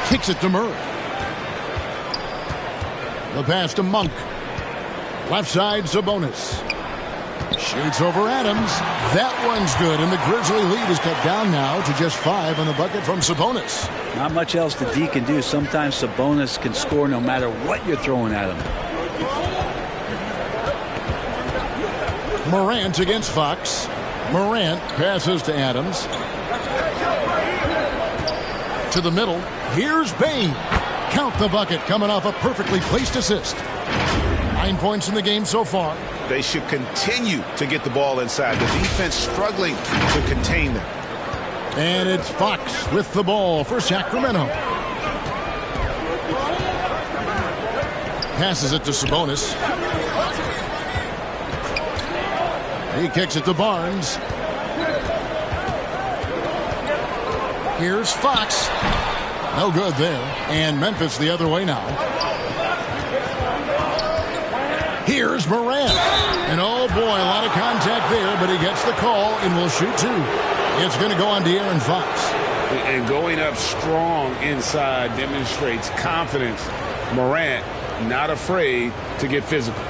Kicks it to Murray. The pass to Monk. Left side, Sabonis. Shoots over Adams. That one's good, and the Grizzly lead is cut down now to just 5 on the bucket from Sabonis. Not much else the D can do. Sometimes Sabonis can score no matter what you're throwing at him. Morant against Fox. Morant passes to Adams. To the middle. Here's Bain. Count the bucket coming off a perfectly placed assist. 9 points in the game so far. They should continue to get the ball inside. The defense struggling to contain them. And it's Fox with the ball for Sacramento. Passes it to Sabonis. He kicks it to Barnes. Here's Fox. No good there. And Memphis the other way now. Here's Morant. And oh boy, a lot of contact there, but he gets the call and will shoot two. It's going to go on to Aaron Fox. And going up strong inside demonstrates confidence. Morant not afraid to get physical.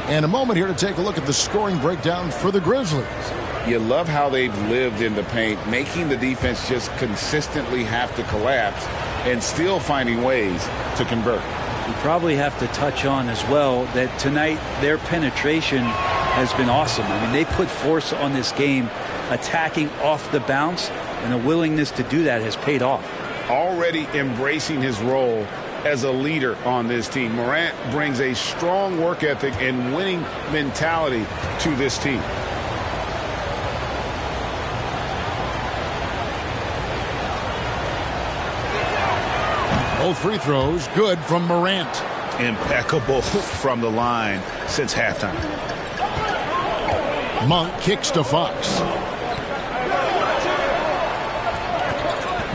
And a moment here to take a look at the scoring breakdown for the Grizzlies. You love how they've lived in the paint, making the defense just consistently have to collapse and still finding ways to convert. You probably have to touch on as well that tonight their penetration has been awesome. I mean, they put force on this game, attacking off the bounce, and the willingness to do that has paid off. Already embracing his role as a leader on this team. Morant brings a strong work ethic and winning mentality to this team. Both free throws good from Morant. Impeccable from the line since halftime. Monk kicks to Fox.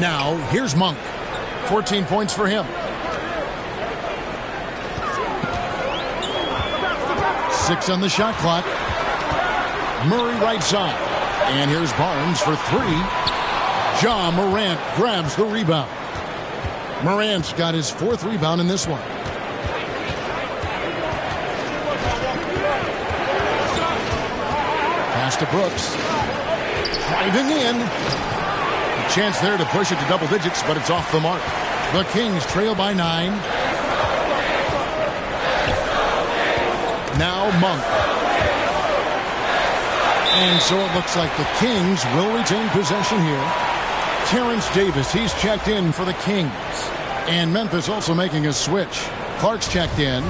Now, here's Monk. 14 points for him. 6 on the shot clock. Murray right side. And here's Barnes for three. Ja Morant grabs the rebound. Morant's got his fourth rebound in this one. Pass to Brooks. Driving in. A chance there to push it to double digits, but it's off the mark. The Kings trail by 9. Now Monk. And so it looks like the Kings will retain possession here. Terrence Davis, he's checked in for the Kings. And Memphis also making a switch. Clark's checked in.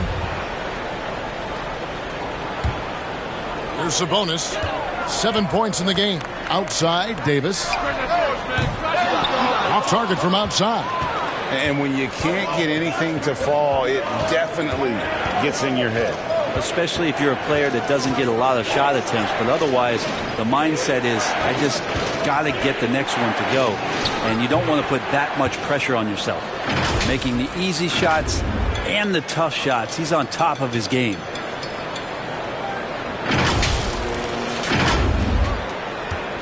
Here's Sabonis. 7 points in the game. Outside, Davis. Off target from outside. And when you can't get anything to fall, it definitely gets in your head. Especially if you're a player that doesn't get a lot of shot attempts. But otherwise, the mindset is, I just got to get the next one to go. And you don't want to put that much pressure on yourself. Making the easy shots and the tough shots. He's on top of his game.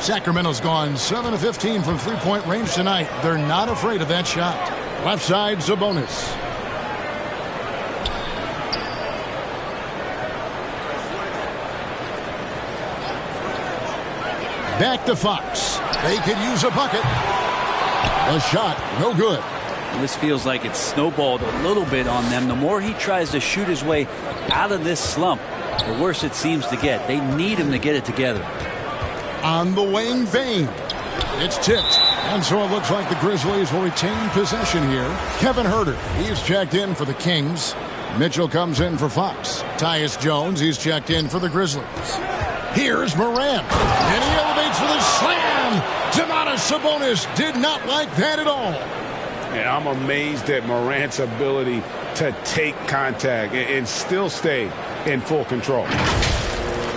Sacramento's gone 7 of 15 from three-point range tonight. They're not afraid of that shot. Left side, Sabonis. Back to Fox. They could use a bucket. A shot, no good. And this feels like it's snowballed a little bit on them. The more he tries to shoot his way out of this slump, the worse it seems to get. They need him to get it together. On the wing, Bain. It's tipped. And so it looks like the Grizzlies will retain possession here. Kevin Huerter, he's checked in for the Kings. Mitchell comes in for Fox. Tyus Jones, he's checked in for the Grizzlies. Here's Morant. And he elevates for the slam. Domantas Sabonis did not like that at all. And I'm amazed at Morant's ability to take contact and still stay in full control.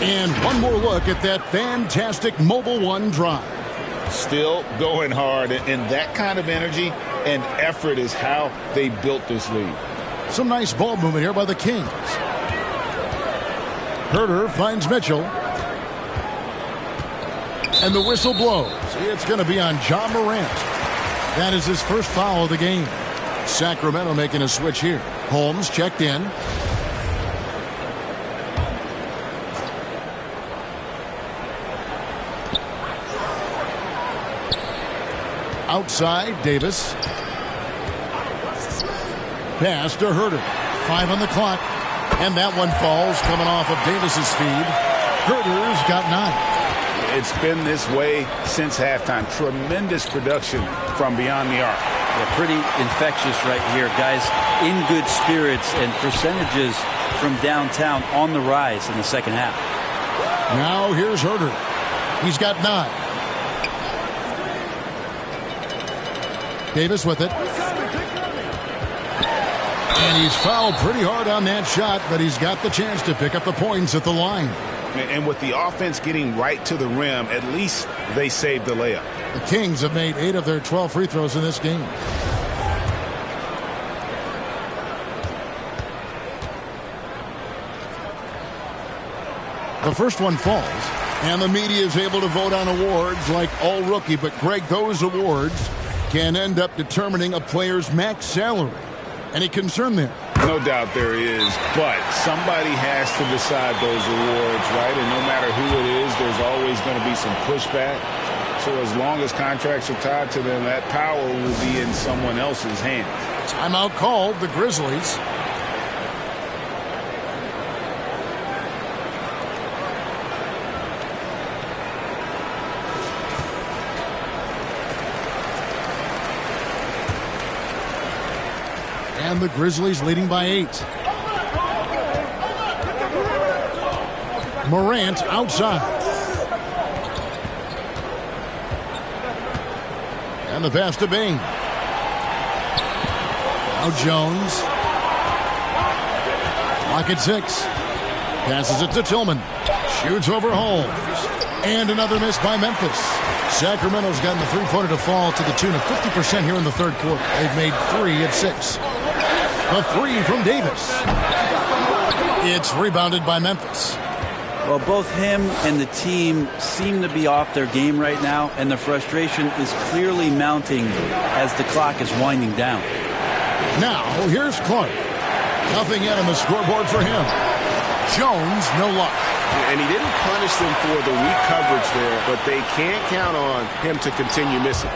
And one more look at that fantastic Mobile One drive. Still going hard, and that kind of energy and effort is how they built this lead. Some nice ball movement here by the Kings. Huerter finds Mitchell. And the whistle blows. It's going to be on Ja Morant. That is his first foul of the game. Sacramento making a switch here. Holmes checked in. Outside, Davis. Pass to Huerter. 5 on the clock. And that one falls coming off of Davis's feed. Huerter's got 9. It's been this way since halftime. Tremendous production from beyond the arc. They're pretty infectious right here, guys. In good spirits and percentages from downtown on the rise in the second half. Now here's Huerter. He's got 9. Davis with it. And he's fouled pretty hard on that shot, but he's got the chance to pick up the points at the line. And with the offense getting right to the rim, at least they saved the layup. The Kings have made 8 of their 12 free throws in this game. The first one falls, and the media is able to vote on awards like All Rookie. But, Greg, those awards can end up determining a player's max salary. Any concern there? No doubt there is, but somebody has to decide those awards, right? And no matter who it is, there's always going to be some pushback. So as long as contracts are tied to them, that power will be in someone else's hands. Timeout called, the Grizzlies. And the Grizzlies leading by 8. Morant outside. And the pass to Bain. Now Jones. Clock at 6. Passes it to Tillman. Shoots over Holmes. And another miss by Memphis. Sacramento's gotten the three-pointer to fall to the tune of 50% here in the third quarter. They've made 3 at 6. A 3 from Davis. It's rebounded by Memphis. Well, both him and the team seem to be off their game right now, and the frustration is clearly mounting as the clock is winding down. Now, here's Clark. Nothing yet on the scoreboard for him. Jones, no luck. And he didn't punish them for the weak coverage there, but they can't count on him to continue missing.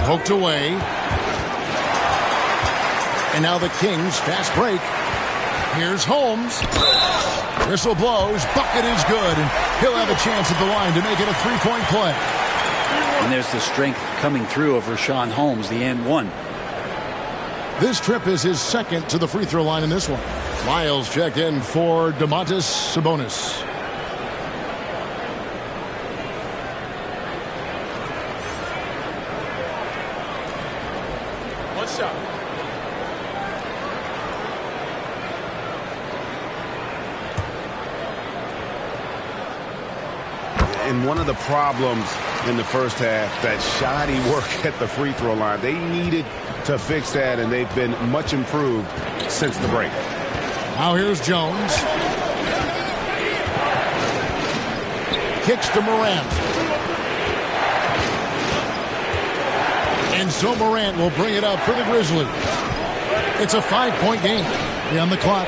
Poked away. And now the Kings fast break. Here's Holmes. Whistle blows. Bucket is good. And he'll have a chance at the line to make it a three-point play. And there's the strength coming through of Rashawn Holmes, the and one. This trip is his second to the free throw line in this one. Miles checked in for Domantas Sabonis. One shot. And one of the problems in the first half, that shoddy work at the free throw line. They needed to fix that, and they've been much improved since the break. Now here's Jones. Kicks to Morant. And so Morant will bring it up for the Grizzlies. It's a 5-point game. On the clock.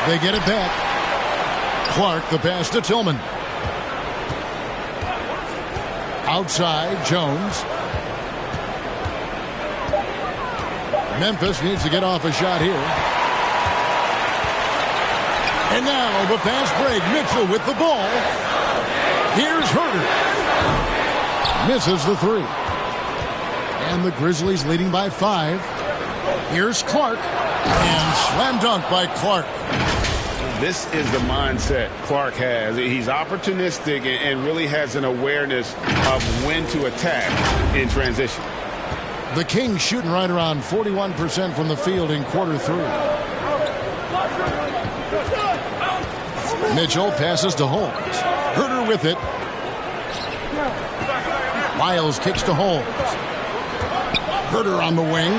They get it back. Clark, the pass to Tillman. Outside, Jones. Memphis needs to get off a shot here. And now the fast break. Mitchell with the ball. Here's Herter. Misses the three. And the Grizzlies leading by 5. Here's Clark. And slam dunk by Clark. This is the mindset Clark has. He's opportunistic and really has an awareness of when to attack in transition. The Kings shooting right around 41% from the field in quarter 3. Mitchell passes to Holmes. Herter with it. Miles kicks to Holmes. Herter on the wing.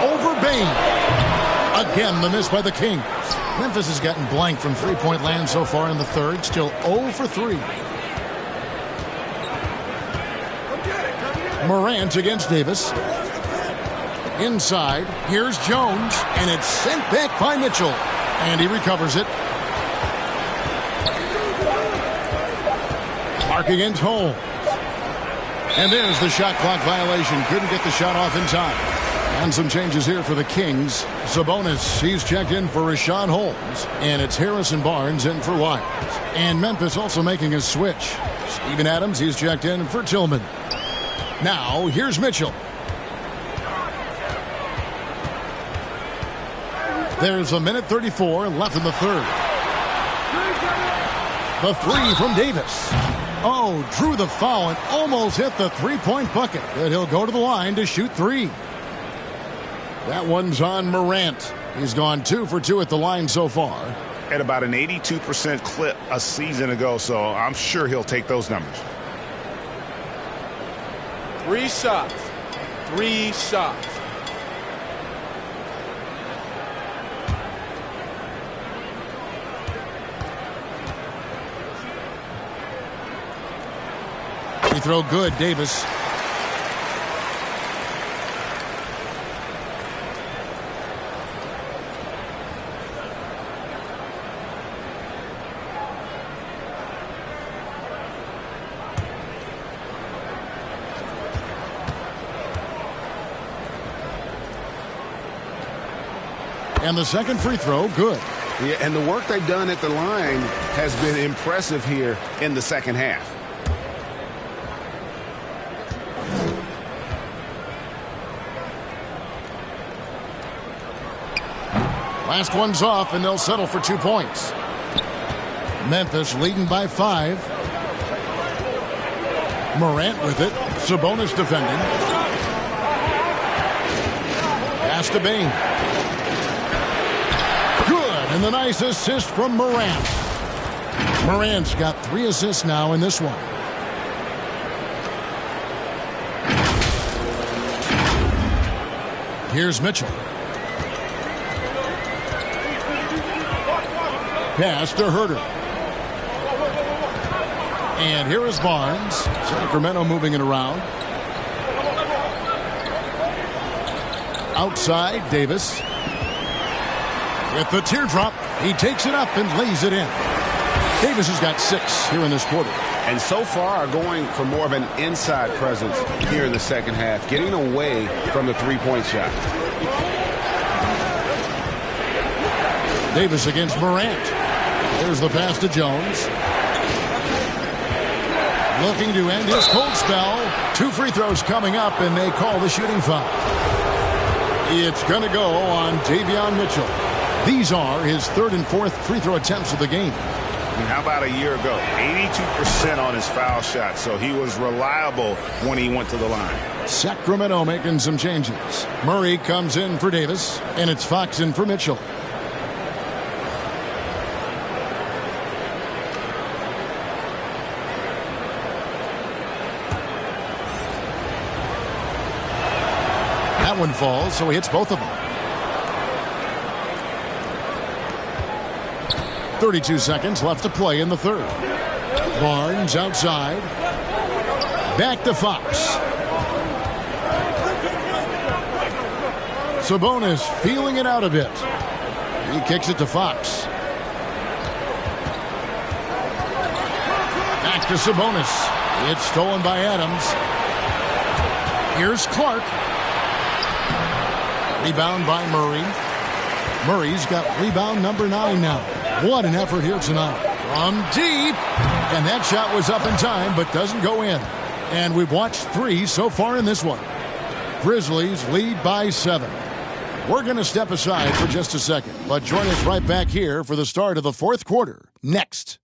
Over Bain. Again, the miss by the Kings. Memphis has gotten blank from three-point land so far in the third. Still 0 for 3. Morant against Davis. Inside, here's Jones, and it's sent back by Mitchell. And he recovers it. Clark against Holmes. And there's the shot clock violation. Couldn't get the shot off in time. And some changes here for the Kings. Sabonis, he's checked in for Rashawn Holmes. And it's Harrison Barnes in for Wise. And Memphis also making a switch. Steven Adams, he's checked in for Tillman. Now, here's Mitchell. There's a minute 34 left in the third. The three from Davis. Oh, drew the foul and almost hit the three-point bucket. But he'll go to the line to shoot 3. That one's on Morant. He's gone 2 for 2 at the line so far. At about an 82% clip a season ago, so I'm sure he'll take those numbers. 3 shots. 3 shots. Free throw good, Davis. And the second free throw, good. Yeah, and the work they've done at the line has been impressive here in the second half. Last one's off, and they'll settle for 2 points. Memphis leading by 5. Morant with it. Sabonis defending. Pass to Bain. Good, and the nice assist from Morant. Morant's got 3 assists now in this one. Here's Mitchell. Pass to Herter. And here is Barnes. Sacramento moving it around. Outside, Davis. With the teardrop, he takes it up and lays it in. Davis has got 6 here in this quarter. And so far going for more of an inside presence here in the second half, getting away from the three-point shot. Davis against Morant. There's the pass to Jones. Looking to end his cold spell. 2 free throws coming up, and they call the shooting foul. It's going to go on Davion Mitchell. These are his 3rd and 4th free throw attempts of the game. And how about a year ago? 82% on his foul shot, so he was reliable when he went to the line. Sacramento making some changes. Murray comes in for Davis, and it's Fox in for Mitchell. That one falls, so he hits both of them. 32 seconds left to play in the third. Barnes outside. Back to Fox. Sabonis feeling it out a bit. He kicks it to Fox. Back to Sabonis. It's stolen by Adams. Here's Clark. Rebound by Murray. Murray's got rebound number 9 now. What an effort here tonight. From deep. And that shot was up in time, but doesn't go in. And we've watched 3 so far in this one. Grizzlies lead by 7. We're going to step aside for just a second, but join us right back here for the start of the 4th quarter. Next.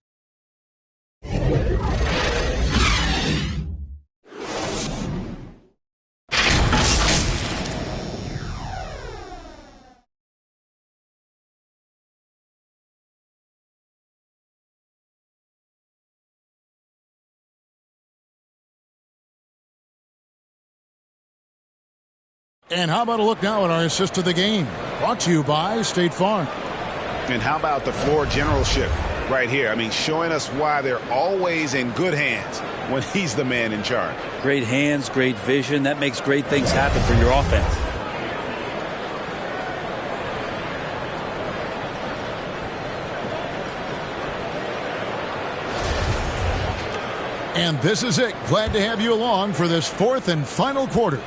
And how about a look now at our assist of the game? Brought to you by State Farm. And how about the floor generalship right here? I mean, showing us why they're always in good hands when he's the man in charge. Great hands, great vision. That makes great things happen for your offense. And this is it. Glad to have you along for this 4th and final quarter.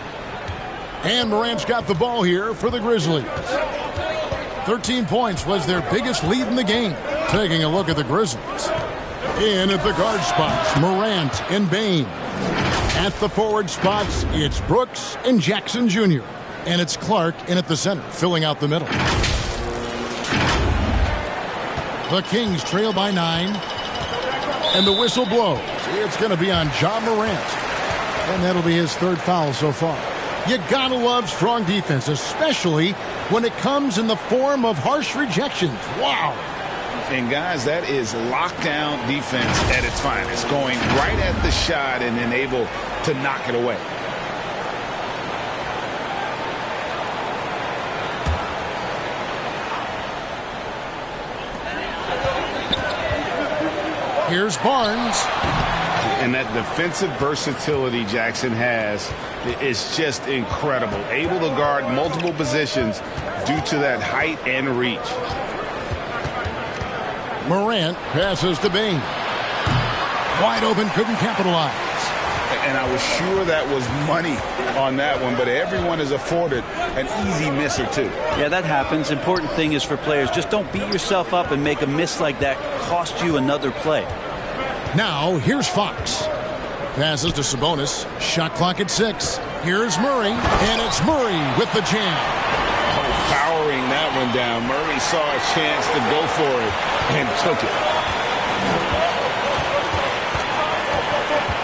And Morant's got the ball here for the Grizzlies. 13 points was their biggest lead in the game. Taking a look at the Grizzlies. In at the guard spots, Morant and Bain. At the forward spots, it's Brooks and Jackson Jr. And it's Clark in at the center, filling out the middle. The Kings trail by 9. And the whistle blows. It's going to be on Ja Morant. And that'll be his 3rd foul so far. You gotta love strong defense, especially when it comes in the form of harsh rejections. Wow. And guys, that is lockdown defense at its finest. Going right at the shot and then able to knock it away. Here's Barnes. And that defensive versatility Jackson has is just incredible. Able to guard multiple positions due to that height and reach. Morant passes to Bain. Wide open, couldn't capitalize. And I was sure that was money on that one, but everyone is afforded an easy miss or two. Yeah, that happens. Important thing is for players, just don't beat yourself up and make a miss like that cost you another play. Now, here's Fox. Passes to Sabonis. Shot clock at 6. Here's Murray, and it's Murray with the jam. Oh, powering that one down. Murray saw a chance to go for it and took it.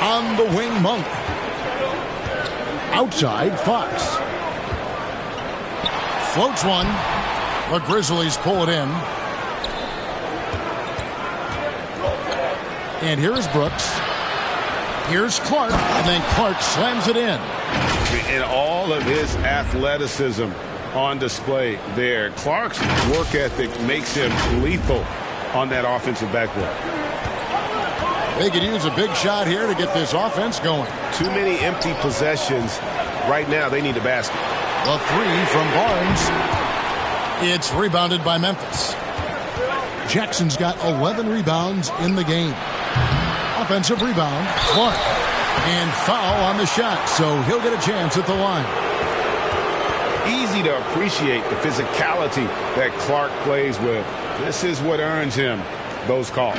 On the wing, Monk. Outside, Fox. Floats one. The Grizzlies pull it in. And here's Brooks. Here's Clark. And then Clark slams it in. And all of his athleticism on display there. Clark's work ethic makes him lethal on that offensive backboard. They could use a big shot here to get this offense going. Too many empty possessions. Right now, they need a basket. The three from Barnes. It's rebounded by Memphis. Jackson's got 11 rebounds in the game. Offensive rebound, Clark. And foul on the shot, so he'll get a chance at the line. Easy to appreciate the physicality that Clark plays with. This is what earns him those calls.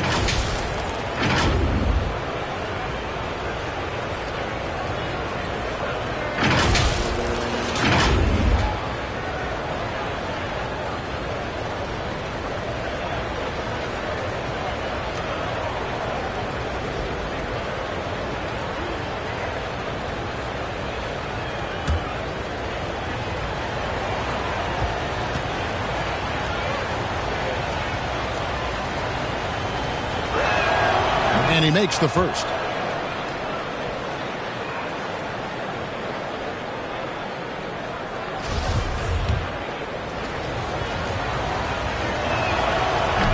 And he makes the first.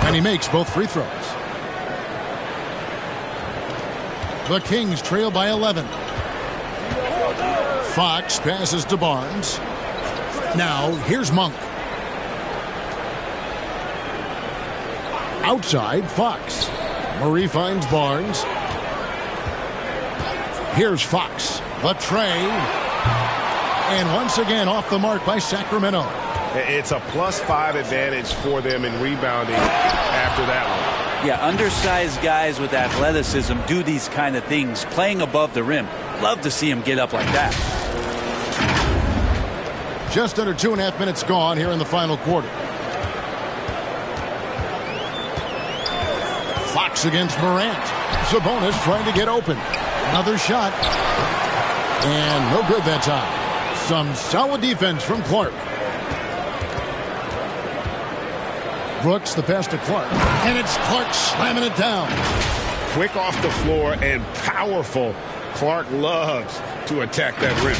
And he makes both free throws. The Kings trail by 11. Fox passes to Barnes. Now here's Monk. Outside, Fox. Murray finds Barnes. Here's Fox. The tray. And once again off the mark by Sacramento. It's a +5 advantage for them in rebounding after that one. Yeah, undersized guys with athleticism do these kind of things, playing above the rim. Love to see him get up like that. Just under 2.5 minutes gone here in the final quarter. Fox against Morant. Sabonis trying to get open. Another shot. And no good that time. Some solid defense from Clark. Brooks, the pass to Clark. And it's Clark slamming it down. Quick off the floor and powerful. Clark loves to attack that rim.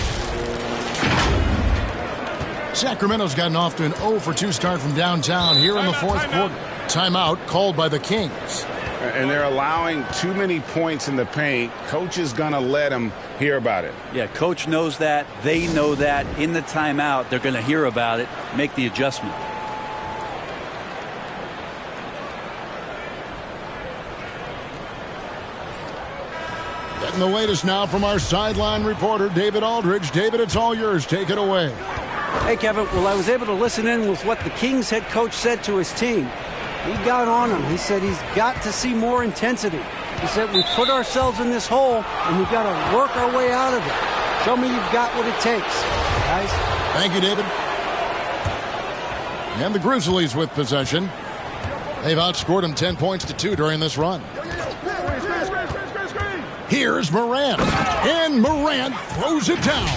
Sacramento's gotten off to an 0-for-2 start from downtown here in the fourth quarter. Timeout called by the Kings. And they're allowing too many points in the paint. Coach is going to let them hear about it. Yeah, coach knows that. They know that. In the timeout, they're going to hear about it, make the adjustment. Getting the latest now from our sideline reporter, David Aldridge. David, it's all yours. Take it away. Hey, Kevin. Well, I was able to listen in with what the Kings head coach said to his team. He got on him. He said he's got to see more intensity. He said we put ourselves in this hole and we've got to work our way out of it. Show me you've got what it takes, guys. Thank you, David. And the Grizzlies with possession. They've outscored them 10 points to 2 during this run. Here's Morant. And Morant throws it down.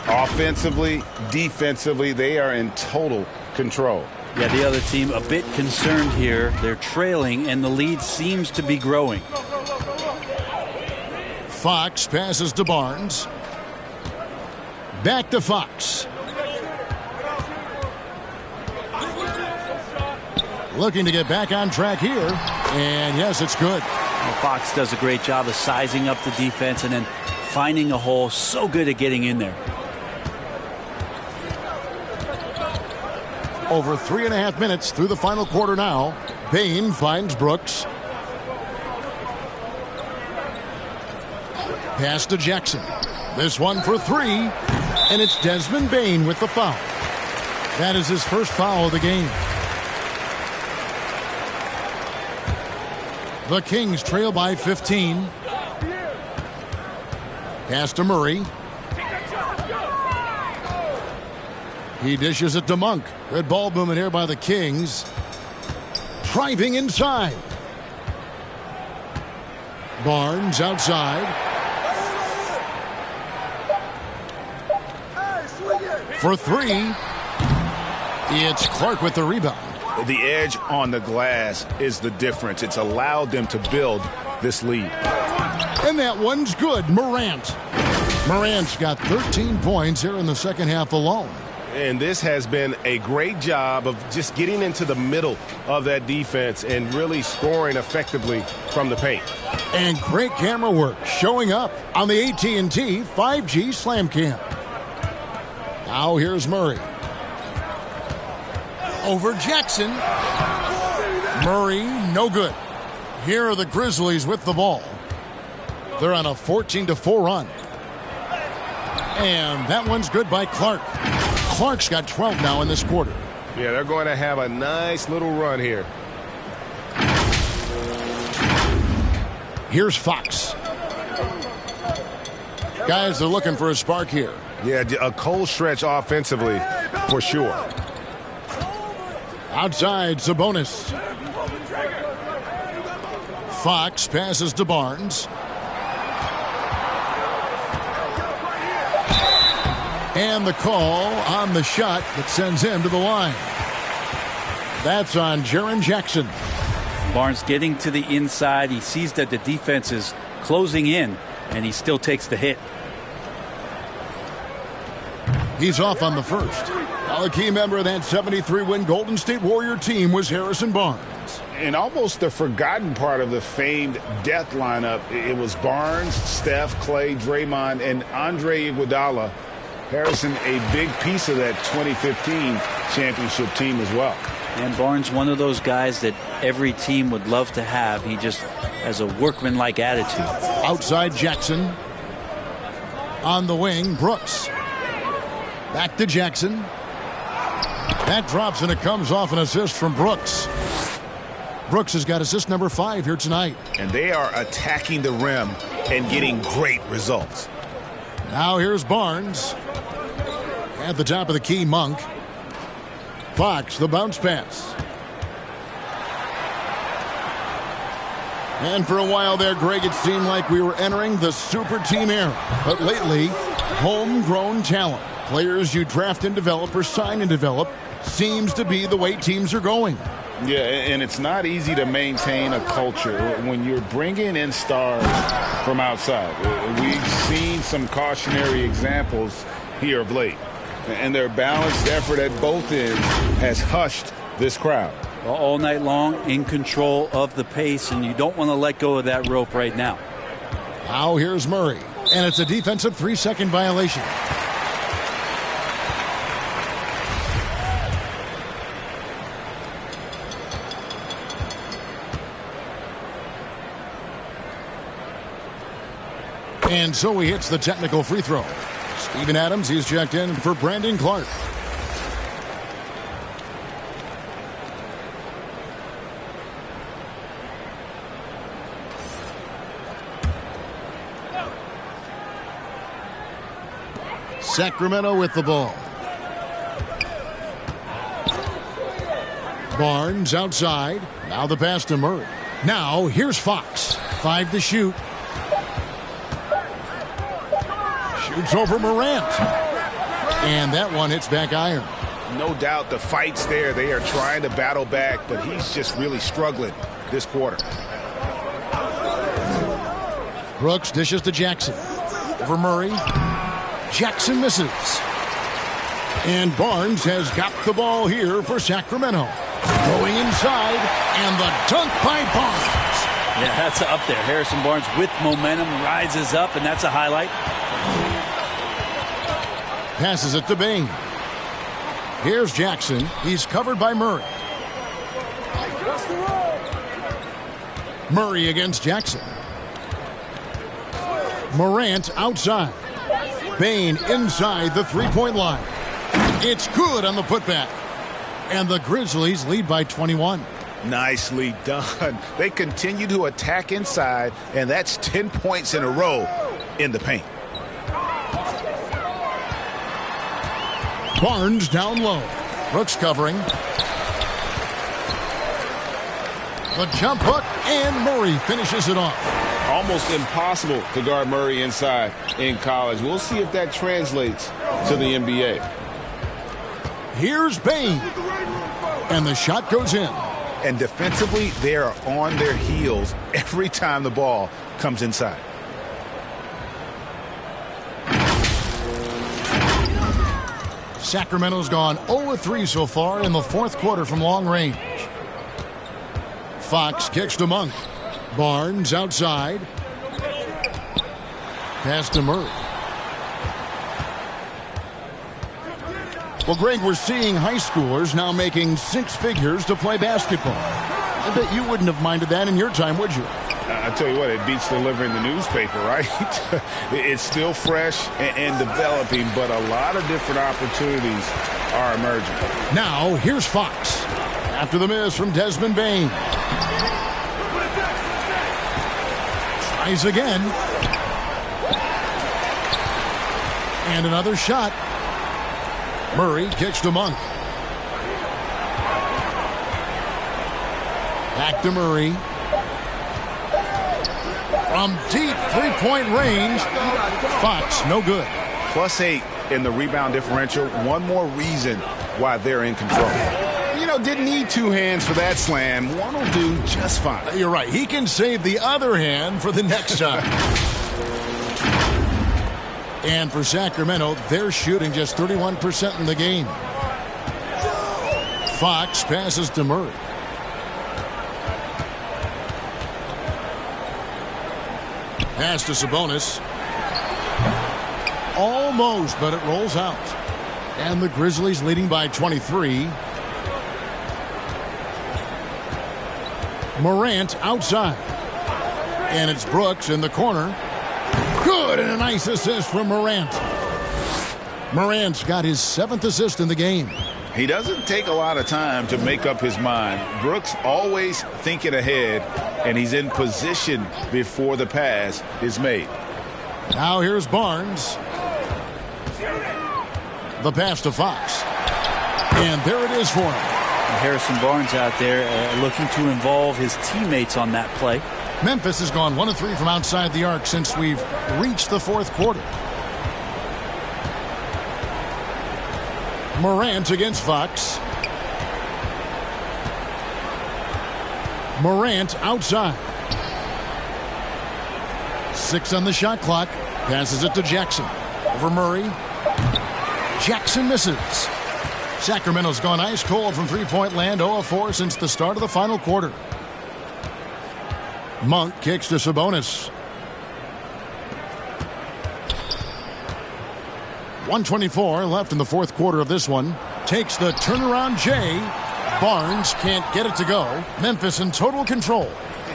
Offensively, defensively, they are in total control. Yeah, the other team a bit concerned here. They're trailing, and the lead seems to be growing. Fox passes to Barnes. Back to Fox. Looking to get back on track here. And yes, it's good. Well, Fox does a great job of sizing up the defense and then finding a hole. So good at getting in there. Over 3.5 minutes through the final quarter now. Bain finds Brooks. Pass to Jackson. This one for 3. And it's Desmond Bain with the foul. That is his first foul of the game. The Kings trail by 15. Pass to Murray. He dishes it to Monk. Good ball movement here by the Kings. Driving inside. Barnes outside. For 3. It's Clark with the rebound. The edge on the glass is the difference. It's allowed them to build this lead. And that one's good. Morant's got 13 points here in the second half alone. And this has been a great job of just getting into the middle of that defense and really scoring effectively from the paint. And great camera work showing up on the AT&T 5G Slam Cam. Now here's Murray. Over Jackson. Murray, no good. Here are the Grizzlies with the ball. They're on a 14-4 run. And that one's good by Clark. Clark's got 12 now in this quarter. Yeah, they're going to have a nice little run here. Here's Fox. Guys, they're looking for a spark here. Yeah, a cold stretch offensively for sure. Outside, Sabonis. Fox passes to Barnes. And the call on the shot that sends him to the line. That's on Jaren Jackson. Barnes getting to the inside. He sees that the defense is closing in, and he still takes the hit. He's off on the first. Now a key member of that 73-win Golden State Warrior team was Harrison Barnes. And almost the forgotten part of the famed death lineup, it was Barnes, Steph, Clay, Draymond, and Andre Iguodala. Harrison, a big piece of that 2015 championship team as well. And Barnes, one of those guys that every team would love to have. He just has a workmanlike attitude. Outside Jackson. On the wing, Brooks. Back to Jackson. That drops and it comes off an assist from Brooks. Brooks has got assist number 5 here tonight. And they are attacking the rim and getting great results. Now here's Barnes. At the top of the key, Monk. Fox, the bounce pass. And for a while there, Greg, it seemed like we were entering the super team era. But lately, homegrown talent, players you draft and develop or sign and develop, seems to be the way teams are going. Yeah, and it's not easy to maintain a culture when you're bringing in stars from outside. We've seen some cautionary examples here of late. And their balanced effort at both ends has hushed this crowd. All night long, in control of the pace, and you don't want to let go of that rope right now. Now here's Murray, and it's a defensive 3-second violation. And so he hits the technical free throw. Steven Adams, he's checked in for Brandon Clark. Sacramento with the ball. Barnes outside. Now the pass to Murray. Now here's Fox. 5 to shoot. Shoots over Morant. And that one hits back iron. No doubt the fight's there. They are trying to battle back, but he's just really struggling this quarter. Brooks dishes to Jackson. Over Murray. Jackson misses. And Barnes has got the ball here for Sacramento. Going inside, and the dunk by Barnes. Yeah, that's up there. Harrison Barnes with momentum rises up, and that's a highlight. Passes it to Bain. Here's Jackson. He's covered by Murray. Murray against Jackson. Morant outside. Bain inside the three-point line. It's good on the putback. And the Grizzlies lead by 21. Nicely done. They continue to attack inside, and that's 10 points in a row in the paint. Barnes down low. Brooks covering. The jump hook, and Murray finishes it off. Almost impossible to guard Murray inside in college. We'll see if that translates to the NBA. Here's Bain. And the shot goes in. And defensively, they are on their heels every time the ball comes inside. Sacramento's gone 0-3 so far in the fourth quarter from long range. Fox kicks to Monk. Barnes outside. Pass to Murray. Well, Greg, we're seeing high schoolers now making six figures to play basketball. I bet you wouldn't have minded that in your time, would you? I tell you what, it beats delivering the newspaper, right? It's still fresh and developing, but a lot of different opportunities are emerging. Now, here's Fox. After the miss from Desmond Bain. Tries again. And another shot. Murray kicks to Monk. Back to Murray. From deep three-point range, Fox, no good. +8 in the rebound differential. One more reason why they're in control. You know, didn't need two hands for that slam. One will do just fine. You're right. He can save the other hand for the next time. And for Sacramento, they're shooting just 31% in the game. Fox passes to Murray. Pass to Sabonis. Almost, but it rolls out. And the Grizzlies leading by 23. Morant outside. And it's Brooks in the corner. Good, and a nice assist from Morant. Morant's got his 7th assist in the game. He doesn't take a lot of time to make up his mind. Brooks always thinking ahead, and he's in position before the pass is made. Now here's Barnes. The pass to Fox. And there it is for him. Harrison Barnes out there looking to involve his teammates on that play. Memphis has gone 1-3 from outside the arc since we've reached the fourth quarter. Morant against Fox. Morant outside. 6 on the shot clock. Passes it to Jackson. Over Murray. Jackson misses. Sacramento's gone ice cold from three-point land, 0-4 since the start of the final quarter. Monk kicks to Sabonis. 1:24 left in the fourth quarter of this one. Takes the turnaround J. Barnes can't get it to go. Memphis in total control.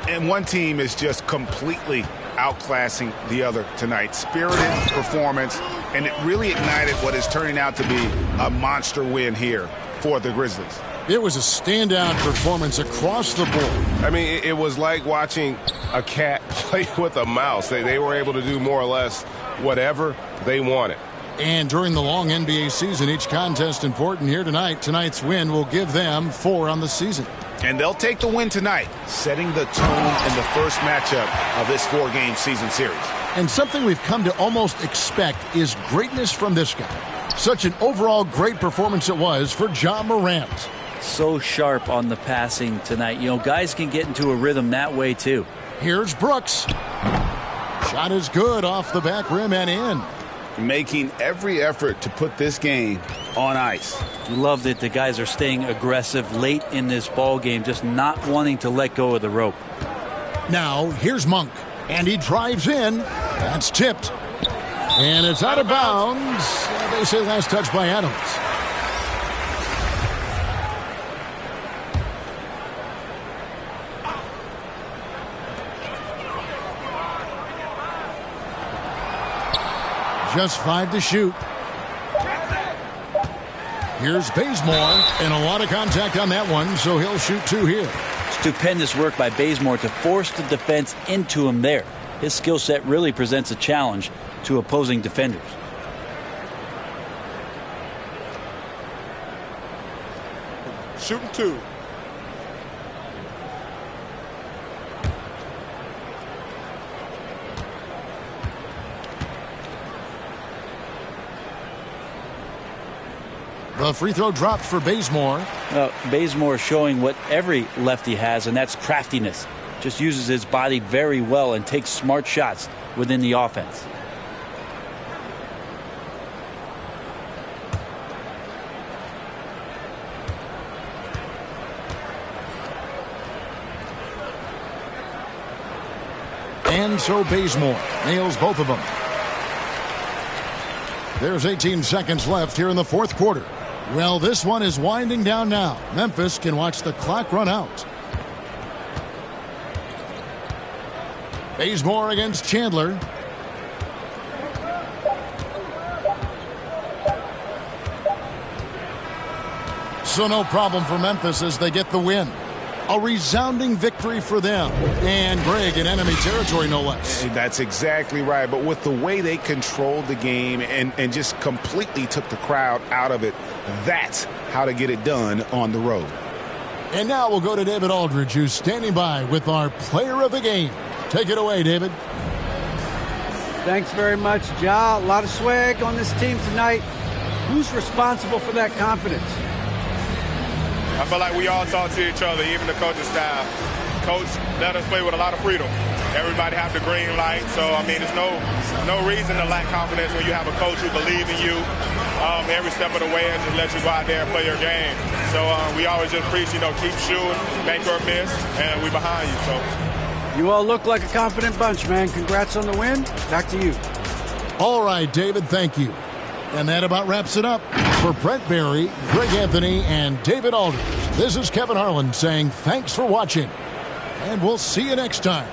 And one team is just completely outclassing the other tonight. Spirited performance, and it really ignited what is turning out to be a monster win here for the Grizzlies. It was a standout performance across the board. I mean, it was like watching a cat play with a mouse. They were able to do more or less whatever they wanted. And during the long NBA season, each contest important here tonight. Tonight's win will give them 4 on the season. And they'll take the win tonight, setting the tone in the first matchup of this 4-game season series. And something we've come to almost expect is greatness from this guy. Such an overall great performance it was for Ja Morant. So sharp on the passing tonight. You know, guys can get into a rhythm that way, too. Here's Brooks. Shot is good off the back rim and in. Making every effort to put this game on ice. Love that the guys are staying aggressive late in this ball game, just not wanting to let go of the rope. Now, here's Monk. And he drives in. That's tipped. And it's out of bounds. They say last touch by Adams. Just 5 to shoot. Here's Bazemore, and a lot of contact on that one, so he'll shoot 2 here. Stupendous work by Bazemore to force the defense into him there. His skill set really presents a challenge to opposing defenders. Shooting 2. The free throw dropped for Bazemore. Bazemore showing what every lefty has, and that's craftiness. Just uses his body very well and takes smart shots within the offense. and so Bazemore nails both of them. There's 18 seconds left here in the fourth quarter. Well, this one is winding down now. Memphis can watch the clock run out. Bazemore against Chandler. So no problem for Memphis as they get the win. A resounding victory for them. And Greg in enemy territory, no less. That's exactly right. But with the way they controlled the game and just completely took the crowd out of it, that's how to get it done on the road. And now we'll go to David Aldridge, who's standing by with our player of the game. Take it away, David. Thanks very much, Ja. A lot of swag on this team tonight. Who's responsible for that confidence? I feel like we all talk to each other, even the coaching staff. Coach let us play with a lot of freedom. Everybody have the green light, so I mean, there's no reason to lack confidence when you have a coach who believes in you every step of the way and just let you go out there and play your game. So we always just preach, keep shooting, make or miss, and we behind you. So you all look like a confident bunch, man. Congrats on the win. Back to you. All right, David, thank you. And that about wraps it up. For Brent Barry, Greg Anthony, and David Aldridge, this is Kevin Harlan saying thanks for watching. And we'll see you next time.